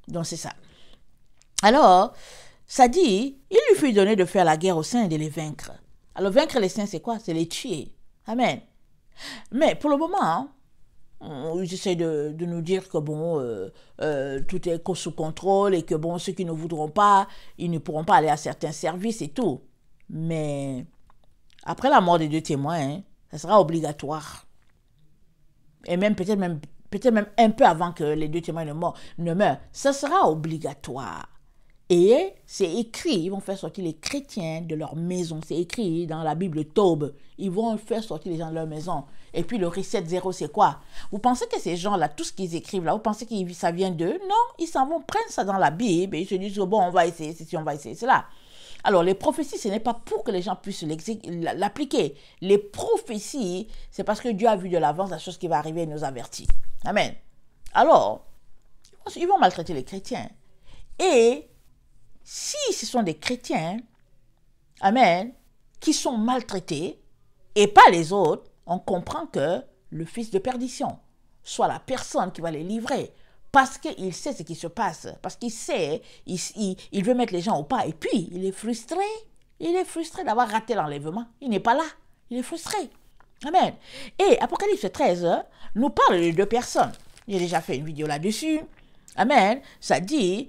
Donc c'est ça. Alors, ça dit, il lui fut donné de faire la guerre aux saints et de les vaincre. Alors, vaincre les saints, c'est quoi? C'est les tuer. Amen. Mais pour le moment, ils essaient de nous dire que bon, tout est sous contrôle et que bon, ceux qui ne voudront pas, ils ne pourront pas aller à certains services et tout. Mais après la mort des 2 témoins, ça sera obligatoire. Et même peut-être même un peu avant que les 2 témoins ne meurent, ça sera obligatoire. Et c'est écrit, ils vont faire sortir les chrétiens de leur maison. C'est écrit dans la Bible Taube. Ils vont faire sortir les gens de leur maison. Et puis le reset 0, c'est quoi? Vous pensez que ces gens-là, tout ce qu'ils écrivent là, vous pensez que ça vient d'eux? Non, ils s'en vont prendre ça dans la Bible et ils se disent, bon, on va essayer ceci, on va essayer cela. Alors les prophéties, ce n'est pas pour que les gens puissent l'appliquer. Les prophéties, c'est parce que Dieu a vu de l'avance la chose qui va arriver et nous avertit. Amen. Alors, ils vont maltraiter les chrétiens. Et si ce sont des chrétiens, amen, qui sont maltraités, et pas les autres, on comprend que le fils de perdition soit la personne qui va les livrer, parce qu'il sait ce qui se passe, parce qu'il sait, il veut mettre les gens au pas, et puis il est frustré, Il est frustré d'avoir raté l'enlèvement. Il n'est pas là. Il est frustré. Amen. Et Apocalypse 13 nous parle de deux personnes. J'ai déjà fait une vidéo là-dessus. Amen. Ça dit,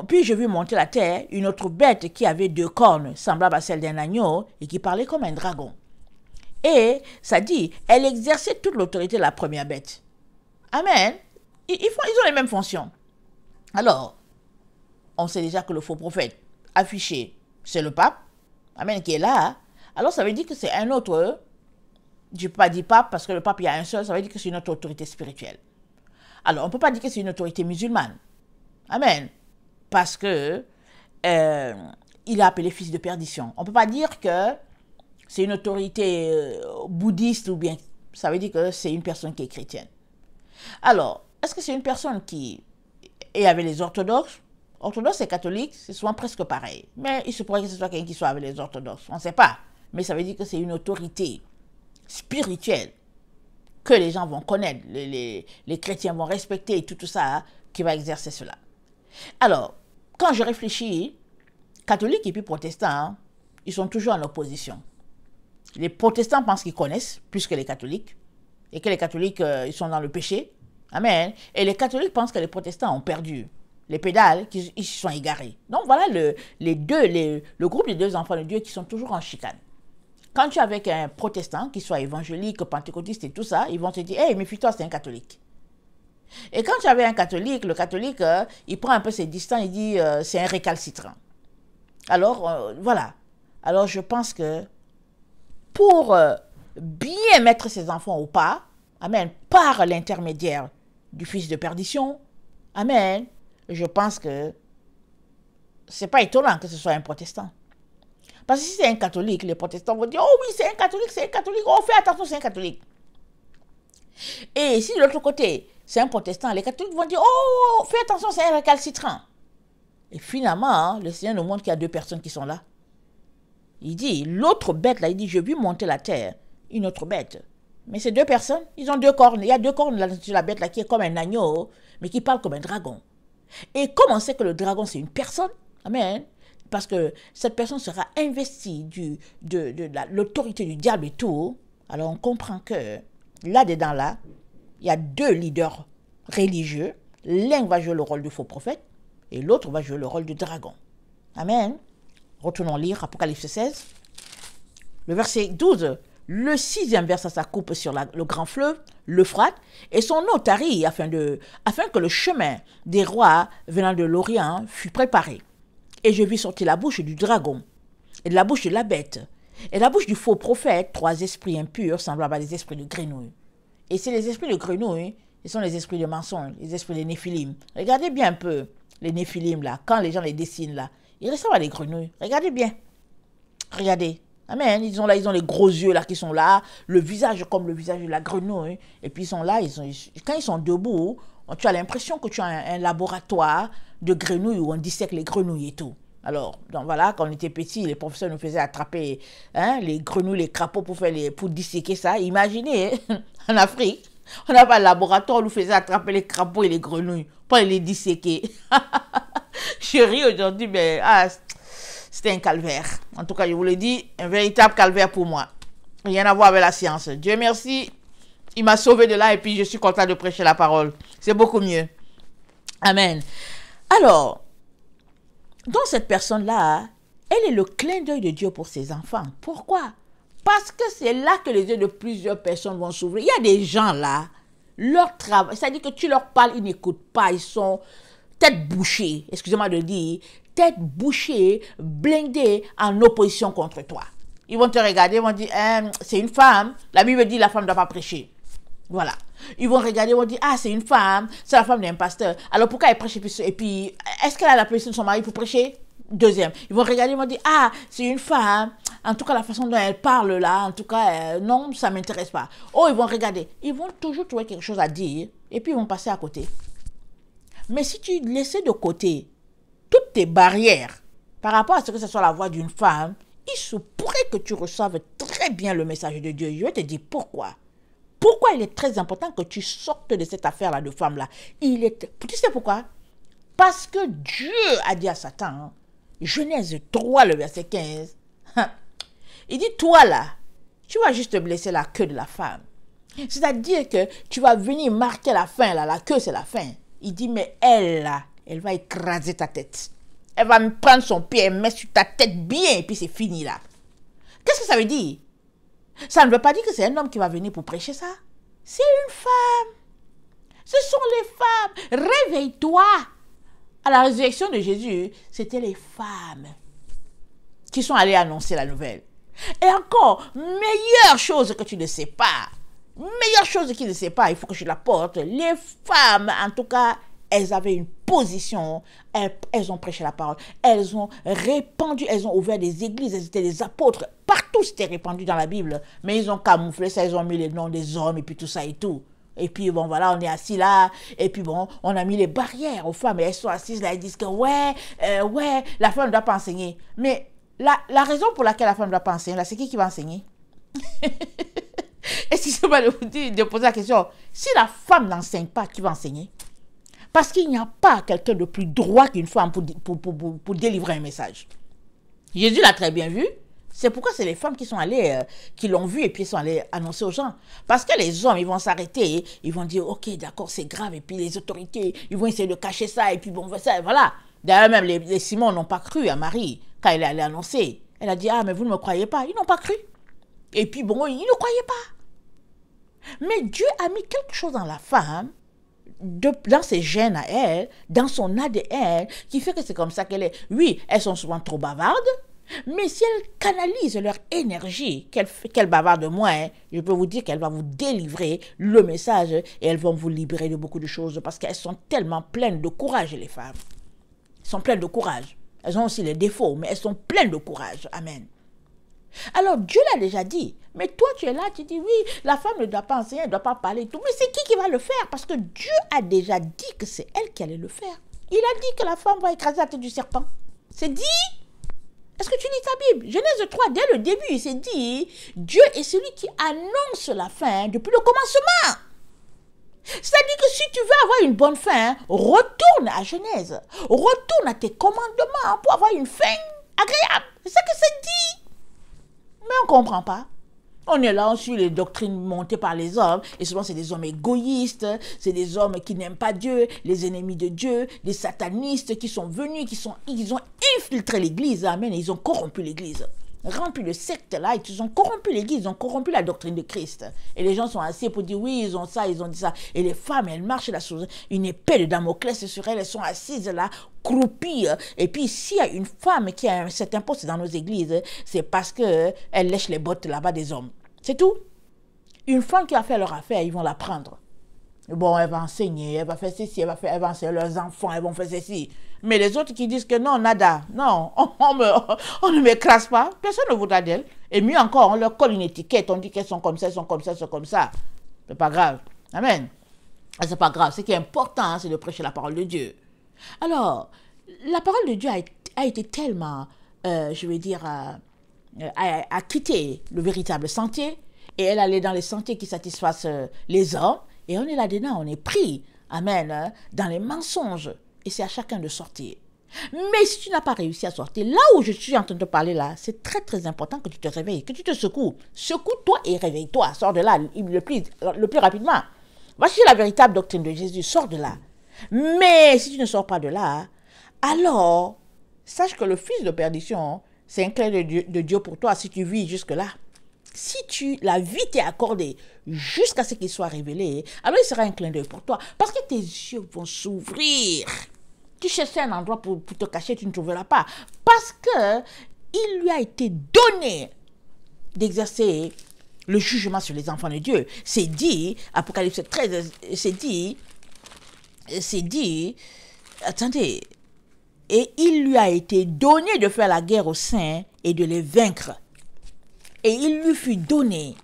puis je vis monter la terre une autre bête qui avait deux cornes, semblable à celle d'un agneau, et qui parlait comme un dragon. Et ça dit, elle exerçait toute l'autorité de la première bête. Amen. Ils ont les mêmes fonctions. Alors, on sait déjà que le faux prophète affiché, c'est le pape. Amen, qui est là. Alors, ça veut dire que c'est un autre. Je ne peux pas dire pape parce que le pape, il y a un seul. Ça veut dire que c'est une autre autorité spirituelle. Alors, on ne peut pas dire que c'est une autorité musulmane. Amen. Parce que il est appelé fils de perdition. On ne peut pas dire que c'est une autorité bouddhiste ou bien. Ça veut dire que c'est une personne qui est chrétienne. Alors, est-ce que c'est une personne qui est avec les orthodoxes? Orthodoxes et catholiques, c'est souvent presque pareil. Mais il se pourrait que ce soit quelqu'un qui soit avec les orthodoxes. On ne sait pas. Mais ça veut dire que c'est une autorité spirituelle que les gens vont connaître, les chrétiens vont respecter et tout ça, qui va exercer cela. Alors, quand je réfléchis, catholiques et puis protestants, ils sont toujours en opposition. Les protestants pensent qu'ils connaissent plus que les catholiques, et que les catholiques, ils sont dans le péché. Amen. Et les catholiques pensent que les protestants ont perdu les pédales, qu'ils se sont égarés. Donc voilà le groupe des deux enfants de Dieu qui sont toujours en chicane. Quand tu es avec un protestant, qu'il soit évangélique, pentecôtiste et tout ça, ils vont te dire, hey, méfie-toi, c'est un catholique. Et quand tu avais un catholique, le catholique, il prend un peu ses distances, il dit, c'est un récalcitrant. Alors, voilà. Alors, je pense que pour bien mettre ses enfants au pas, amen, par l'intermédiaire du fils de perdition, amen, je pense que c'est pas étonnant que ce soit un protestant. Parce que si c'est un catholique, les protestants vont dire, oh oui, c'est un catholique, oh fais attention, c'est un catholique. Et si de l'autre côté, c'est un protestant, les catholiques vont dire, oh, fais attention, c'est un récalcitrant. Et finalement, le Seigneur nous montre qu'il y a deux personnes qui sont là. Il dit, l'autre bête là, il dit, je vis monter la terre, une autre bête. Mais ces deux personnes, ils ont deux cornes. Il y a deux cornes là, sur la bête là qui est comme un agneau, mais qui parle comme un dragon. Et comme on sait que le dragon c'est une personne, amen, parce que cette personne sera investie de l'autorité du diable et tout, alors on comprend que là-dedans là, il y a deux leaders religieux. L'un va jouer le rôle du faux prophète et l'autre va jouer le rôle du dragon. Amen. Retournons lire Apocalypse 16. Le verset 12. Le 6e verse sa coupe sur le grand fleuve, l'Euphrate, et son eau tarit afin que le chemin des rois venant de l'Orient fût préparé. Et je vis sortir la bouche du dragon, et de la bouche de la bête, et de la bouche du faux prophète, 3 esprits impurs semblables à des esprits de grenouille. Et c'est les esprits de grenouille, ce sont les esprits de mensonge, les esprits des néphilim. Regardez bien un peu les néphilim là, quand les gens les dessinent là, ils ressemblent à des grenouilles. Regardez bien. Regardez. Amen. Ils ont les gros yeux là qui sont là, le visage comme le visage de la grenouille. Et puis ils sont là, quand ils sont debout, tu as l'impression que tu as un laboratoire de grenouilles où on dissèque les grenouilles et tout. Alors, donc voilà, quand on était petits, les professeurs nous faisaient attraper les grenouilles, les crapauds pour disséquer ça. Imaginez, en Afrique, on n'a pas de laboratoire, on nous faisait attraper les crapauds et les grenouilles pour les disséquer. Je ris aujourd'hui, mais c'était un calvaire. En tout cas, je vous le dis, un véritable calvaire pour moi. Rien à voir avec la science. Dieu merci, il m'a sauvé de là et puis je suis content de prêcher la parole. C'est beaucoup mieux. Amen. Alors, dans cette personne-là, elle est le clin d'œil de Dieu pour ses enfants. Pourquoi? Parce que c'est là que les yeux de plusieurs personnes vont s'ouvrir. Il y a des gens là, leur travail, c'est-à-dire que tu leur parles, ils n'écoutent pas, ils sont tête bouchée, excusez-moi de dire, tête bouchée, blindée en opposition contre toi. Ils vont te regarder, ils vont dire, c'est une femme, la Bible dit la femme ne doit pas prêcher. Voilà. Ils vont regarder, ils vont dire, c'est une femme, c'est la femme d'un pasteur. Alors pourquoi elle prêche? Et puis est-ce qu'elle a la permission de son mari pour prêcher? Deuxième. Ils vont regarder, ils vont dire, c'est une femme, en tout cas la façon dont elle parle là, en tout cas, non, ça ne m'intéresse pas. Oh, ils vont regarder, ils vont toujours trouver quelque chose à dire, et puis ils vont passer à côté. Mais si tu laissais de côté toutes tes barrières par rapport à ce que ce soit la voix d'une femme, il se pourrait que tu reçoives très bien le message de Dieu. Je vais te dire pourquoi. Pourquoi il est très important que tu sortes de cette affaire-là de femme-là. Tu sais pourquoi? Parce que Dieu a dit à Satan, Genèse 3, le verset 15, Il dit, toi là, tu vas juste blesser la queue de la femme. C'est-à-dire que tu vas venir marquer la fin, là, la queue c'est la fin. Il dit, mais elle là, elle va écraser ta tête. Elle va me prendre son pied et mettre sur ta tête bien, et puis c'est fini là. Qu'est-ce que ça veut dire? Ça ne veut pas dire que c'est un homme qui va venir pour prêcher ça. C'est une femme. Ce sont les femmes. Réveille-toi. À la résurrection de Jésus, c'était les femmes qui sont allées annoncer la nouvelle. Et encore, meilleure chose que tu ne sais pas, meilleure chose qu'il ne sait pas, il faut que je la porte. Les femmes, en tout cas, elles avaient une position, elles ont prêché la parole, elles ont répandu, elles ont ouvert des églises, elles étaient des apôtres. Partout c'était répandu dans la Bible, mais ils ont camouflé ça, ils ont mis les noms des hommes et puis tout ça et tout. Et puis bon voilà, on est assis là, et puis bon, on a mis les barrières aux femmes, et elles sont assises là, elles disent que ouais, la femme ne doit pas enseigner. Mais la raison pour laquelle la femme ne doit pas enseigner, là, c'est qui va enseigner? Excusez-moi de poser la question. Si la femme n'enseigne pas, qui va enseigner? Parce qu'il n'y a pas quelqu'un de plus droit qu'une femme pour délivrer un message. Jésus l'a très bien vu. C'est pourquoi c'est les femmes qui sont allées, qui l'ont vu et puis sont allées annoncer aux gens. Parce que les hommes, ils vont s'arrêter, ils vont dire, ok, d'accord, c'est grave. Et puis les autorités, ils vont essayer de cacher ça. Et puis bon, ça, voilà. D'ailleurs, même les Simons n'ont pas cru à Marie quand elle est allée annoncer. Elle a dit, ah, mais vous ne me croyez pas. Ils n'ont pas cru. Et puis bon, ils ne croyaient pas. Mais Dieu a mis quelque chose dans la femme, dans ses gènes à elle, dans son ADN, qui fait que c'est comme ça qu'elle est. Oui, elles sont souvent trop bavardes, mais si elles canalisent leur énergie, qu'elles bavardent moins, je peux vous dire qu'elles vont vous délivrer le message et elles vont vous libérer de beaucoup de choses parce qu'elles sont tellement pleines de courage, les femmes. Elles sont pleines de courage. Elles ont aussi les défauts, mais elles sont pleines de courage. Amen. Alors Dieu l'a déjà dit, mais toi tu es là, tu dis oui, la femme ne doit pas enseigner, elle ne doit pas parler, tout. Mais c'est qui va le faire? Parce que Dieu a déjà dit que c'est elle qui allait le faire. Il a dit que la femme va écraser la tête du serpent. C'est dit. Est-ce que tu lis ta Bible? Genèse 3, dès le début, il s'est dit, Dieu est celui qui annonce la fin depuis le commencement. C'est-à-dire que si tu veux avoir une bonne fin, retourne à Genèse, retourne à tes commandements pour avoir une fin agréable. C'est ça que c'est dit. Mais on ne comprend pas. On est là, on suit les doctrines montées par les hommes, et souvent c'est des hommes égoïstes, c'est des hommes qui n'aiment pas Dieu, les ennemis de Dieu, des satanistes qui sont venus, ils ont infiltré l'église, amen, et ils ont corrompu l'église. Rempli de sectes là, ils ont corrompu l'église, ils ont corrompu la doctrine de Christ. Et les gens sont assis pour dire oui, ils ont ça, ils ont dit ça. Et les femmes, elles marchent là sous une épée de Damoclès sur elles, elles sont assises là, croupies. Et puis s'il y a une femme qui a un certain poste dans nos églises, c'est parce qu'elle lèche les bottes là-bas des hommes. C'est tout. Une femme qui a fait leur affaire, ils vont la prendre. Bon, elle va enseigner, elle va faire ceci, elle va enseigner leurs enfants, elles vont faire ceci. Mais les autres qui disent que non, nada, non, on ne m'écrase pas, personne ne voudra d'elle. Et mieux encore, on leur colle une étiquette, on dit qu'elles sont comme ça, elles sont comme ça, elles sont comme ça. C'est pas grave. Amen. C'est pas grave. Ce qui est important, c'est de prêcher la parole de Dieu. Alors, la parole de Dieu a été tellement, je veux dire, a quitté le véritable sentier et elle allait dans les sentiers qui satisfassent les hommes. Et on est là-dedans, on est pris, amen, dans les mensonges. Et c'est à chacun de sortir. Mais si tu n'as pas réussi à sortir, là où je suis en train de te parler là, c'est très très important que tu te réveilles, que tu te secoues. Secoue-toi et réveille-toi. Sors de là le plus rapidement. Voici la véritable doctrine de Jésus. Sors de là. Mais si tu ne sors pas de là, alors, sache que le fils de perdition, c'est un clin de Dieu pour toi si tu vis jusque-là. Si la vie t'est accordée jusqu'à ce qu'il soit révélé, alors il sera un clin d'œil pour toi. Parce que tes yeux vont s'ouvrir. Tu cherchais un endroit pour te cacher, tu ne trouveras pas. Parce que il lui a été donné d'exercer le jugement sur les enfants de Dieu. C'est dit, Apocalypse 13, c'est dit, attendez, et il lui a été donné de faire la guerre aux saints et de les vaincre. Et il lui fut donné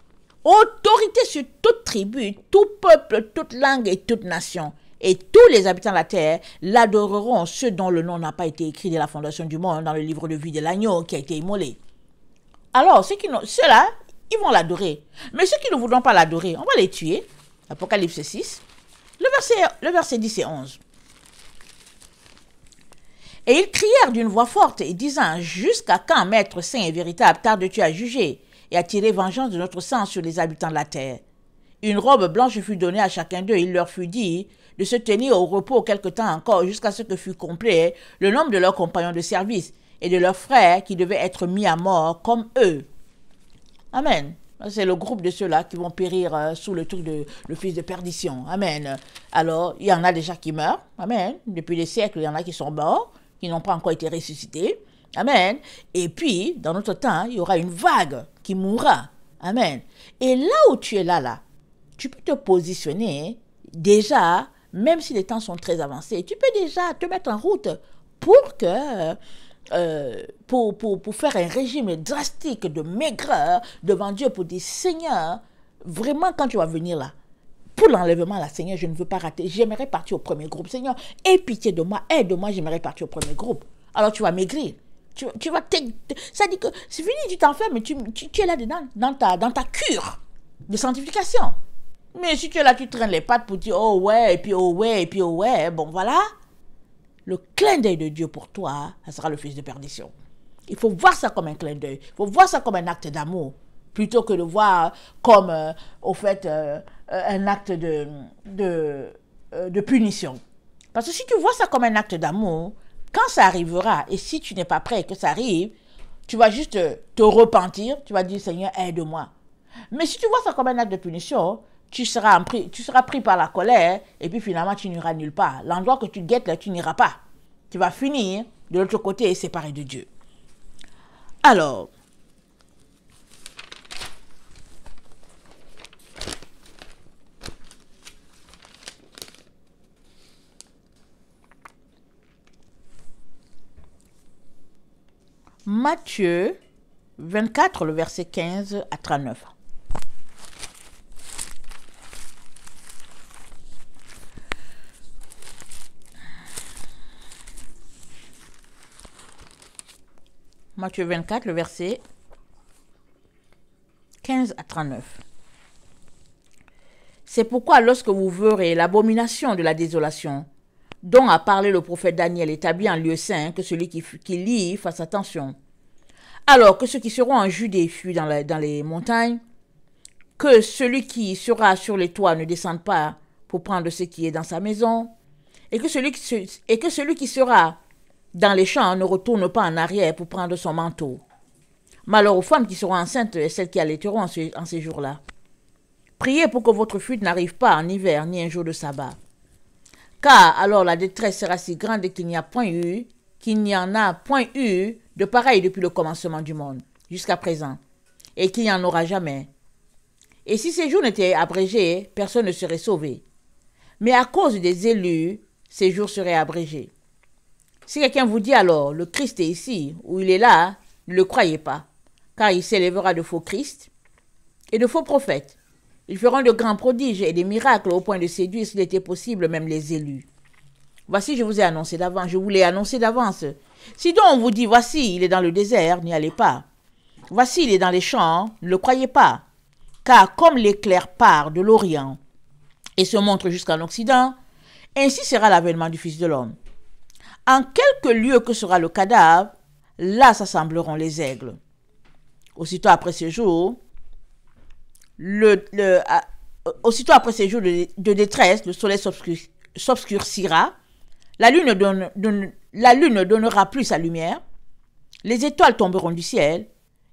autorité sur toute tribu, tout peuple, toute langue et toute nation. Et tous les habitants de la terre l'adoreront, ceux dont le nom n'a pas été écrit dès la fondation du monde dans le livre de vie de l'agneau qui a été immolé. Alors, ceux-là, ils vont l'adorer. Mais ceux qui ne voudront pas l'adorer, on va les tuer. Apocalypse 6, le verset 10 et 11. Et ils crièrent d'une voix forte et disant, jusqu'à quand, Maître saint et véritable, tardes-tu à juger et à tirer vengeance de notre sang sur les habitants de la terre? Une robe blanche fut donnée à chacun d'eux. Il leur fut dit de se tenir au repos quelque temps encore jusqu'à ce que fût complet le nombre de leurs compagnons de service et de leurs frères qui devaient être mis à mort comme eux. Amen. C'est le groupe de ceux-là qui vont périr sous le truc de le fils de perdition. Amen. Alors, il y en a déjà qui meurent. Amen. Depuis des siècles, il y en a qui sont morts, qui n'ont pas encore été ressuscités. Amen. Et puis, dans notre temps, il y aura une vague qui mourra. Amen. Et là où tu es là, tu peux te positionner déjà, même si les temps sont très avancés, tu peux déjà te mettre en route pour que... pour faire un régime drastique de maigreur devant Dieu, pour dire, Seigneur, vraiment quand tu vas venir là, pour l'enlèvement là, Seigneur, je ne veux pas rater, j'aimerais partir au premier groupe, Seigneur, aie pitié de moi, aide-moi, j'aimerais partir au premier groupe. Alors tu vas maigrir, tu vas ça dit que c'est fini, tu t'enfermes, mais tu es là dedans, dans ta cure de sanctification. Mais si tu es là, tu traînes les pattes pour dire, oh ouais, et puis oh ouais, et puis oh ouais, bon voilà. Le clin d'œil de Dieu pour toi, ça sera le fils de perdition. Il faut voir ça comme un clin d'œil. Il faut voir ça comme un acte d'amour, plutôt que de voir comme, au fait, un acte de punition. Parce que si tu vois ça comme un acte d'amour, quand ça arrivera, et si tu n'es pas prêt que ça arrive, tu vas juste te repentir, tu vas dire, Seigneur, aide-moi. Mais si tu vois ça comme un acte de punition, tu seras pris par la colère et puis finalement tu n'iras nulle part. L'endroit que tu guettes là, tu n'iras pas. Tu vas finir de l'autre côté et séparé de Dieu. Alors, Matthieu 24, le verset 15 à 39. Matthieu 24, le verset 15 à 39. C'est pourquoi lorsque vous verrez l'abomination de la désolation, dont a parlé le prophète Daniel, établi en lieu saint, que celui qui lit fasse attention. Alors que ceux qui seront en Judée fuient dans les montagnes, que celui qui sera sur les toits ne descende pas pour prendre ce qui est dans sa maison, et que celui qui sera dans les champs ne retourne pas en arrière pour prendre son manteau. Malheur aux femmes qui seront enceintes et celles qui allaiteront en ces jours-là. Priez pour que votre fuite n'arrive pas en hiver ni un jour de sabbat. Car alors la détresse sera si grande qu'il n'y en a point eu de pareil depuis le commencement du monde, jusqu'à présent, et qu'il n'y en aura jamais. Et si ces jours n'étaient abrégés, personne ne serait sauvé. Mais à cause des élus, ces jours seraient abrégés. Si quelqu'un vous dit alors, le Christ est ici, ou il est là, ne le croyez pas, car il s'élèvera de faux Christ et de faux prophètes. Ils feront de grands prodiges et des miracles au point de séduire, s'il était possible, même les élus. Voici, je vous ai annoncé d'avance, je vous l'ai annoncé d'avance. Si donc on vous dit, voici, il est dans le désert, n'y allez pas. Voici, il est dans les champs, ne le croyez pas. Car comme l'éclair part de l'Orient et se montre jusqu'en Occident, ainsi sera l'avènement du Fils de l'homme. En quelque lieu que sera le cadavre, là s'assembleront les aigles. Aussitôt après ces jours, de détresse, le soleil s'obscurcira, la lune ne donnera plus sa lumière, les étoiles tomberont du ciel,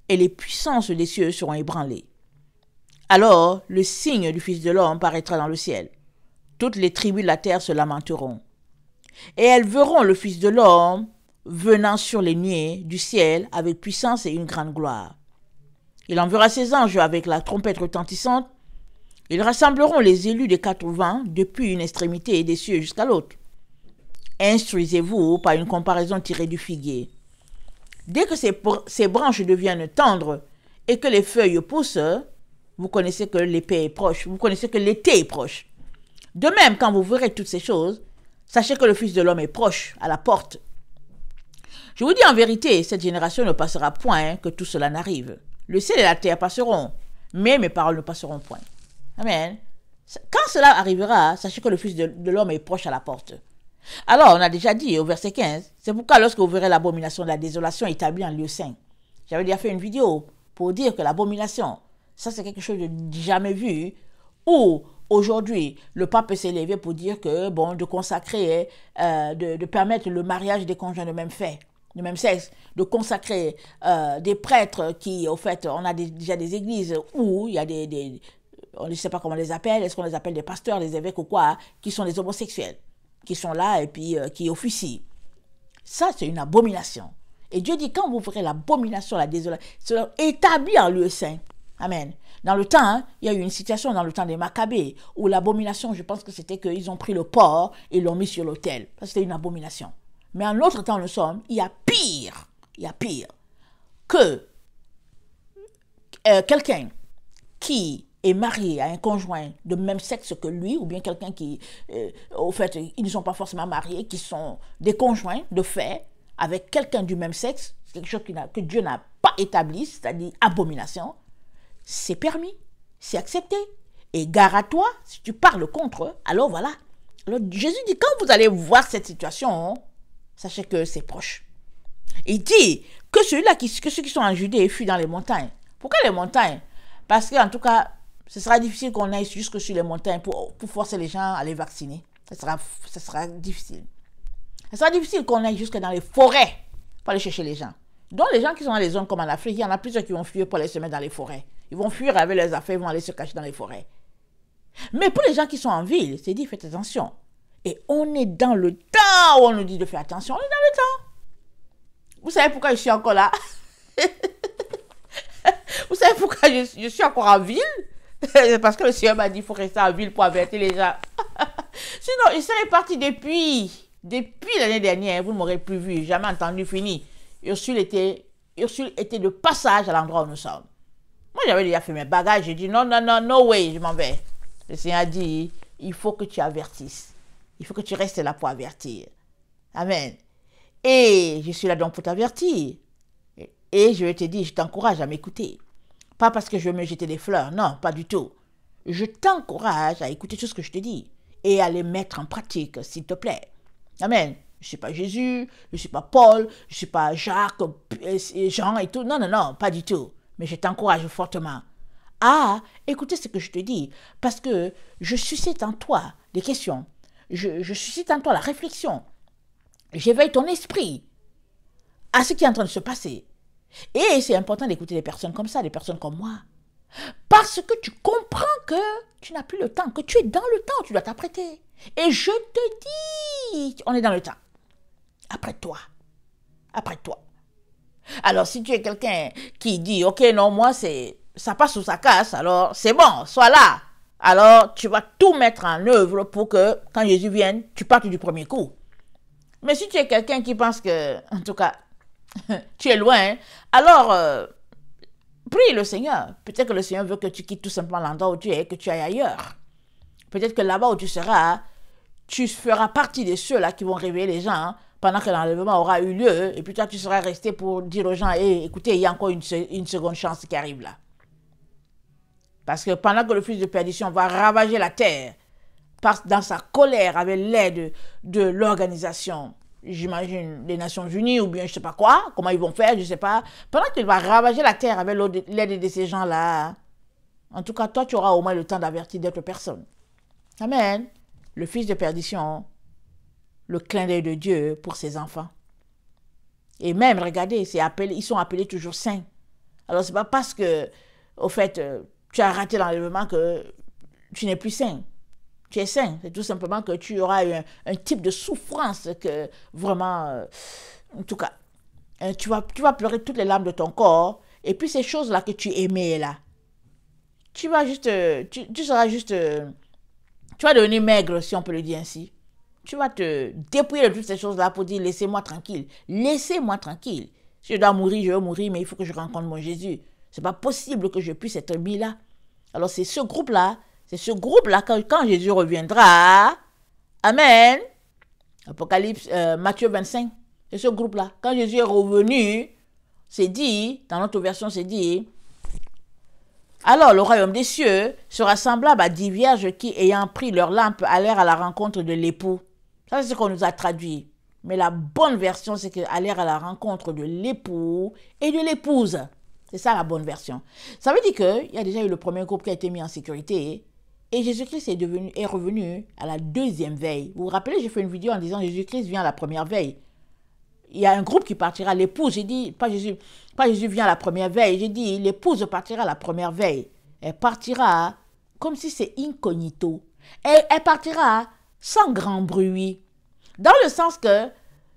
et les puissances des cieux seront ébranlées. Alors, le signe du Fils de l'homme paraîtra dans le ciel. Toutes les tribus de la terre se lamenteront. Et elles verront le Fils de l'homme venant sur les nuées du ciel avec puissance et une grande gloire. Il enverra ses anges avec la trompette retentissante. Ils rassembleront les élus des quatre vents depuis une extrémité des cieux jusqu'à l'autre. Instruisez-vous par une comparaison tirée du figuier. Dès que ces branches deviennent tendres et que les feuilles poussent, vous connaissez que l'été est proche. Vous connaissez que l'été est proche. De même, quand vous verrez toutes ces choses, sachez que le Fils de l'homme est proche, à la porte. Je vous dis en vérité, cette génération ne passera point que tout cela n'arrive. Le ciel et la terre passeront, mais mes paroles ne passeront point. Amen. Quand cela arrivera, sachez que le Fils de l'homme est proche à la porte. Alors, on a déjà dit au verset 15, c'est pourquoi lorsque vous verrez l'abomination de la désolation établie en lieu saint. J'avais déjà fait une vidéo pour dire que l'abomination, ça c'est quelque chose de jamais vu, où aujourd'hui le pape s'est levé pour dire que, bon, de consacrer, de permettre le mariage des conjoints de même fait, de même sexe, de consacrer des prêtres qui, au fait, on a déjà des églises où il y a on ne sait pas comment on les appelle, est-ce qu'on les appelle des pasteurs, des évêques ou quoi, qui sont des homosexuels, qui sont là et puis qui officient. Ça, c'est une abomination. Et Dieu dit, quand vous ferez l'abomination, la désolation, c'est établi en lieu saint. Amen. Dans le temps, hein, il y a eu une situation dans le temps des Maccabées où l'abomination, je pense que c'était qu'ils ont pris le porc et l'ont mis sur l'autel. Ça, c'était une abomination. Mais en l'autre temps, nous sommes, il y a pire que quelqu'un qui est marié à un conjoint de même sexe que lui, ou bien quelqu'un qui, au fait, ils ne sont pas forcément mariés, qui sont des conjoints de fait avec quelqu'un du même sexe, quelque chose que Dieu n'a pas établi, c'est-à-dire abomination, c'est permis, c'est accepté. Et gare à toi, si tu parles contre eux, alors voilà. Alors Jésus dit, quand vous allez voir cette situation, sachez que c'est proche. Il dit que ceux qui sont en Judée fuient dans les montagnes. Pourquoi les montagnes? Parce qu'en tout cas, ce sera difficile qu'on aille jusque sur les montagnes pour forcer les gens à les vacciner. Ce sera difficile. Ce sera difficile qu'on aille jusque dans les forêts pour aller chercher les gens. Donc les gens qui sont dans les zones comme en Afrique, il y en a plusieurs qui vont fuir pour aller se mettre dans les forêts. Ils vont fuir avec leurs affaires, ils vont aller se cacher dans les forêts. Mais pour les gens qui sont en ville, c'est dit, faites attention. Et on est dans le temps où on nous dit de faire attention. On est dans le temps. Vous savez pourquoi je suis encore là? Vous savez pourquoi je suis encore en ville? C'est parce que le Seigneur m'a dit qu'il faut rester en ville pour avertir les gens. Sinon, il serait parti depuis l'année dernière. Vous ne m'aurez plus vu, jamais entendu, fini. Ursule était de passage à l'endroit où nous sommes. Moi, j'avais déjà fait mes bagages. J'ai dit non, no way, je m'en vais. Le Seigneur a dit, il faut que tu avertisses. Il faut que tu restes là pour avertir. Amen. Et je suis là donc pour t'avertir. Et je te dis, je t'encourage à m'écouter. Pas parce que je veux me jeter des fleurs, non, pas du tout. Je t'encourage à écouter tout ce que je te dis et à les mettre en pratique, s'il te plaît. Amen. Je ne suis pas Jésus, je ne suis pas Paul, je ne suis pas Jacques, Jean et tout. Non, pas du tout. Mais je t'encourage fortement à écouter ce que je te dis parce que je suscite en toi des questions. Je suscite en toi la réflexion. J'éveille ton esprit à ce qui est en train de se passer. Et c'est important d'écouter des personnes comme ça, des personnes comme moi. Parce que tu comprends que tu n'as plus le temps, que tu es dans le temps, tu dois t'apprêter. Et je te dis, on est dans le temps. Apprête-toi. Alors si tu es quelqu'un qui dit, ok, non, moi, ça passe ou ça casse, alors c'est bon, sois là. Alors tu vas tout mettre en œuvre pour que, quand Jésus vienne, tu partes du premier coup. Mais si tu es quelqu'un qui pense que, en tout cas, tu es loin, alors prie le Seigneur. Peut-être que le Seigneur veut que tu quittes tout simplement l'endroit où tu es, que tu ailles ailleurs. Peut-être que là-bas où tu seras, tu feras partie de ceux-là qui vont réveiller les gens pendant que l'enlèvement aura eu lieu. Et puis toi, tu seras resté pour dire aux gens, hey, écoutez, il y a encore une seconde chance qui arrive là. Parce que pendant que le fils de perdition va ravager la terre, dans sa colère avec l'aide de l'organisation, j'imagine, des Nations Unies ou bien je ne sais pas quoi, comment ils vont faire, je ne sais pas. Pendant qu'il va ravager la terre avec l'aide de ces gens-là, en tout cas, toi, tu auras au moins le temps d'avertir d'autres personnes. Amen. Le fils de perdition, le clin d'œil de Dieu pour ses enfants. Et même, regardez, ils sont appelés toujours saints. Alors, ce n'est pas parce que, au fait, tu as raté l'enlèvement que tu n'es plus saint. Tu es saint. C'est tout simplement que tu auras un type de souffrance que vraiment, en tout cas, tu vas pleurer toutes les larmes de ton corps. Et puis ces choses-là que tu aimais là, tu vas juste, tu seras juste, tu vas devenir maigre si on peut le dire ainsi. Tu vas te dépouiller de toutes ces choses-là pour dire laissez-moi tranquille. Laissez-moi tranquille. Si je dois mourir, je vais mourir, mais il faut que je rencontre mon Jésus. C'est pas possible que je puisse être mis là. Alors c'est ce groupe-là, quand Jésus reviendra, amen, Apocalypse, Matthieu 25, c'est ce groupe-là. Quand Jésus est revenu, c'est dit, dans notre version, c'est dit, alors le royaume des cieux sera semblable à 10 vierges qui, ayant pris leur lampe, allèrent à la rencontre de l'époux. Ça, c'est ce qu'on nous a traduit. Mais la bonne version, c'est qu'aller à la rencontre de l'époux et de l'épouse. C'est ça la bonne version. Ça veut dire qu'il y a déjà eu le premier groupe qui a été mis en sécurité et Jésus-Christ est revenu à la deuxième veille. Vous vous rappelez, j'ai fait une vidéo en disant Jésus-Christ vient à la première veille. Il y a un groupe qui partira, l'épouse, j'ai dit, pas Jésus vient à la première veille, j'ai dit l'épouse partira à la première veille. Elle partira comme si c'est incognito. Elle partira sans grand bruit. Dans le sens que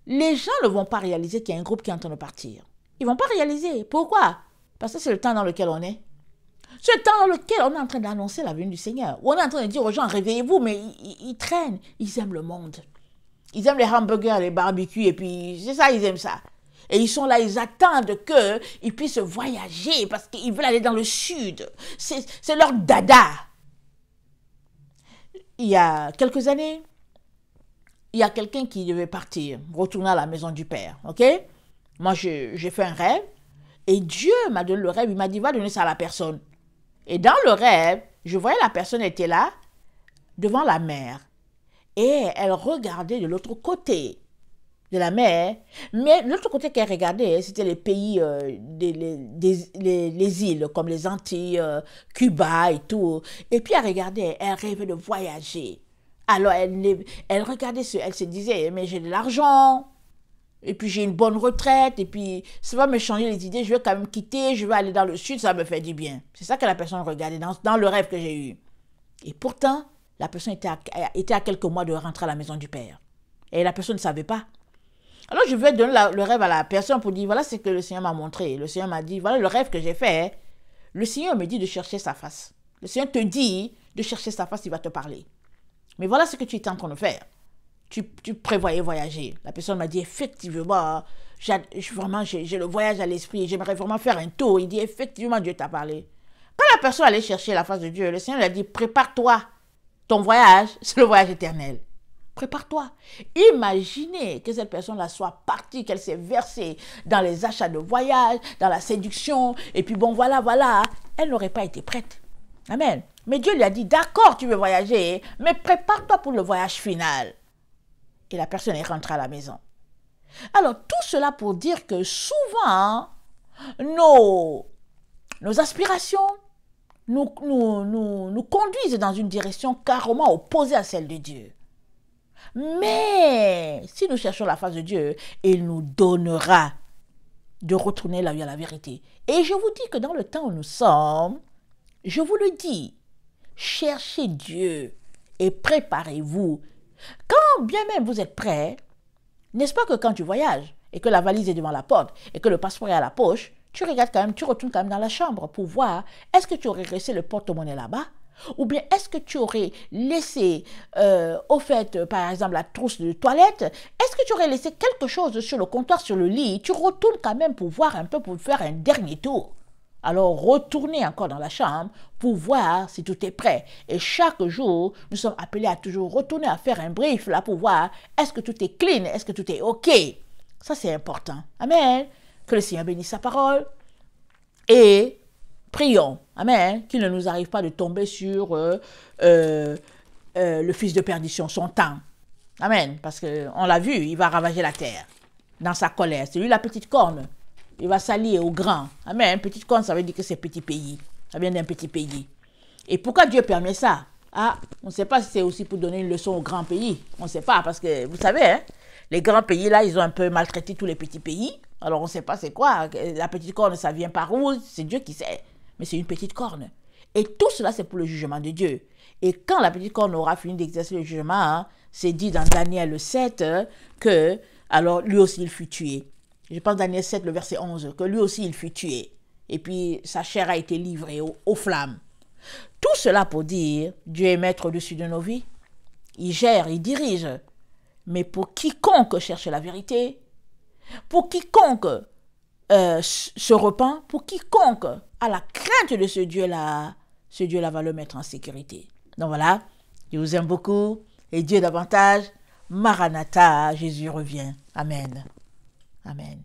les gens ne vont pas réaliser qu'il y a un groupe qui est en train de partir. Ils ne vont pas réaliser. Pourquoi? Parce que c'est le temps dans lequel on est. C'est le temps dans lequel on est en train d'annoncer la venue du Seigneur. On est en train de dire aux gens, réveillez-vous, mais ils traînent. Ils aiment le monde. Ils aiment les hamburgers, les barbecues, et puis c'est ça, ils aiment ça. Et ils sont là, ils attendent qu'ils puissent voyager parce qu'ils veulent aller dans le sud. C'est leur dada. Il y a quelques années, il y a quelqu'un qui devait partir, retourner à la maison du Père, ok? Moi, j'ai fait un rêve, et Dieu m'a donné le rêve, il m'a dit, va donner ça à la personne. Et dans le rêve, je voyais la personne était là, devant la mer, et elle regardait de l'autre côté de la mer, mais de l'autre côté qu'elle regardait, c'était les pays, les îles, comme les Antilles, Cuba et tout. Et puis elle regardait, elle rêvait de voyager. Alors elle regardait, elle se disait, mais j'ai de l'argent, et puis j'ai une bonne retraite, et puis ça va me changer les idées, je vais quand même quitter, je vais aller dans le sud, ça me fait du bien. C'est ça que la personne regardait dans le rêve que j'ai eu. Et pourtant, la personne était à quelques mois de rentrer à la maison du Père. Et la personne ne savait pas. Alors je vais donner le rêve à la personne pour dire, voilà ce que le Seigneur m'a montré. Le Seigneur m'a dit, voilà le rêve que j'ai fait. Le Seigneur me dit de chercher sa face. Le Seigneur te dit de chercher sa face, il va te parler. Mais voilà ce que tu étais en train de faire. Tu prévoyais voyager. La personne m'a dit, effectivement, vraiment, j'ai le voyage à l'esprit, j'aimerais vraiment faire un tour. Il dit, effectivement, Dieu t'a parlé. Quand la personne allait chercher la face de Dieu, le Seigneur lui a dit, prépare-toi. Ton voyage, c'est le voyage éternel. Prépare-toi. Imaginez que cette personne-là soit partie, qu'elle s'est versée dans les achats de voyage, dans la séduction, et puis bon, voilà. Elle n'aurait pas été prête. Amen. Mais Dieu lui a dit, d'accord, tu veux voyager, mais prépare-toi pour le voyage final. Et la personne est rentrée à la maison. Alors, tout cela pour dire que souvent, nos aspirations nous conduisent dans une direction carrément opposée à celle de Dieu. Mais si nous cherchons la face de Dieu, il nous donnera de retourner là où il y a la vérité. Et je vous dis que dans le temps où nous sommes, je vous le dis, cherchez Dieu et préparez-vous. Quand bien même vous êtes prêts, n'est-ce pas que quand tu voyages et que la valise est devant la porte et que le passeport est à la poche, tu regardes quand même, tu retournes quand même dans la chambre pour voir est-ce que tu aurais laissé le porte-monnaie là-bas? Ou bien est-ce que tu aurais laissé, au fait, par exemple, la trousse de toilette? Est-ce que tu aurais laissé quelque chose sur le comptoir, sur le lit? Tu retournes quand même pour voir un peu, pour faire un dernier tour. Alors, retournez encore dans la chambre pour voir si tout est prêt. Et chaque jour, nous sommes appelés à toujours retourner à faire un brief là pour voir est-ce que tout est clean, est-ce que tout est OK. Ça, c'est important. Amen. Que le Seigneur bénisse sa parole. Et prions, amen, qu'il ne nous arrive pas de tomber sur le fils de perdition, son temps. Amen, parce qu'on l'a vu, il va ravager la terre dans sa colère. C'est lui la petite corne. Il va s'allier au grand. Amen, petite corne, ça veut dire que c'est petit pays. Ça vient d'un petit pays. Et pourquoi Dieu permet ça? Ah, on ne sait pas si c'est aussi pour donner une leçon aux grands pays. On ne sait pas, parce que vous savez, hein, les grands pays, là, ils ont un peu maltraité tous les petits pays. Alors, on ne sait pas c'est quoi. La petite corne, ça vient par où? C'est Dieu qui sait. Mais c'est une petite corne. Et tout cela, c'est pour le jugement de Dieu. Et quand la petite corne aura fini d'exercer le jugement, hein, c'est dit dans Daniel 7 que, alors, lui aussi, il fut tué. Je pense Daniel 7, le verset 11, que lui aussi, il fut tué. Et puis, sa chair a été livrée aux flammes. Tout cela pour dire, Dieu est maître au-dessus de nos vies. Il gère, il dirige. Mais pour quiconque cherche la vérité, pour quiconque se repent, pour quiconque a la crainte de ce Dieu-là va le mettre en sécurité. Donc voilà, je vous aime beaucoup et Dieu davantage. Maranatha, Jésus revient. Amen. Amen.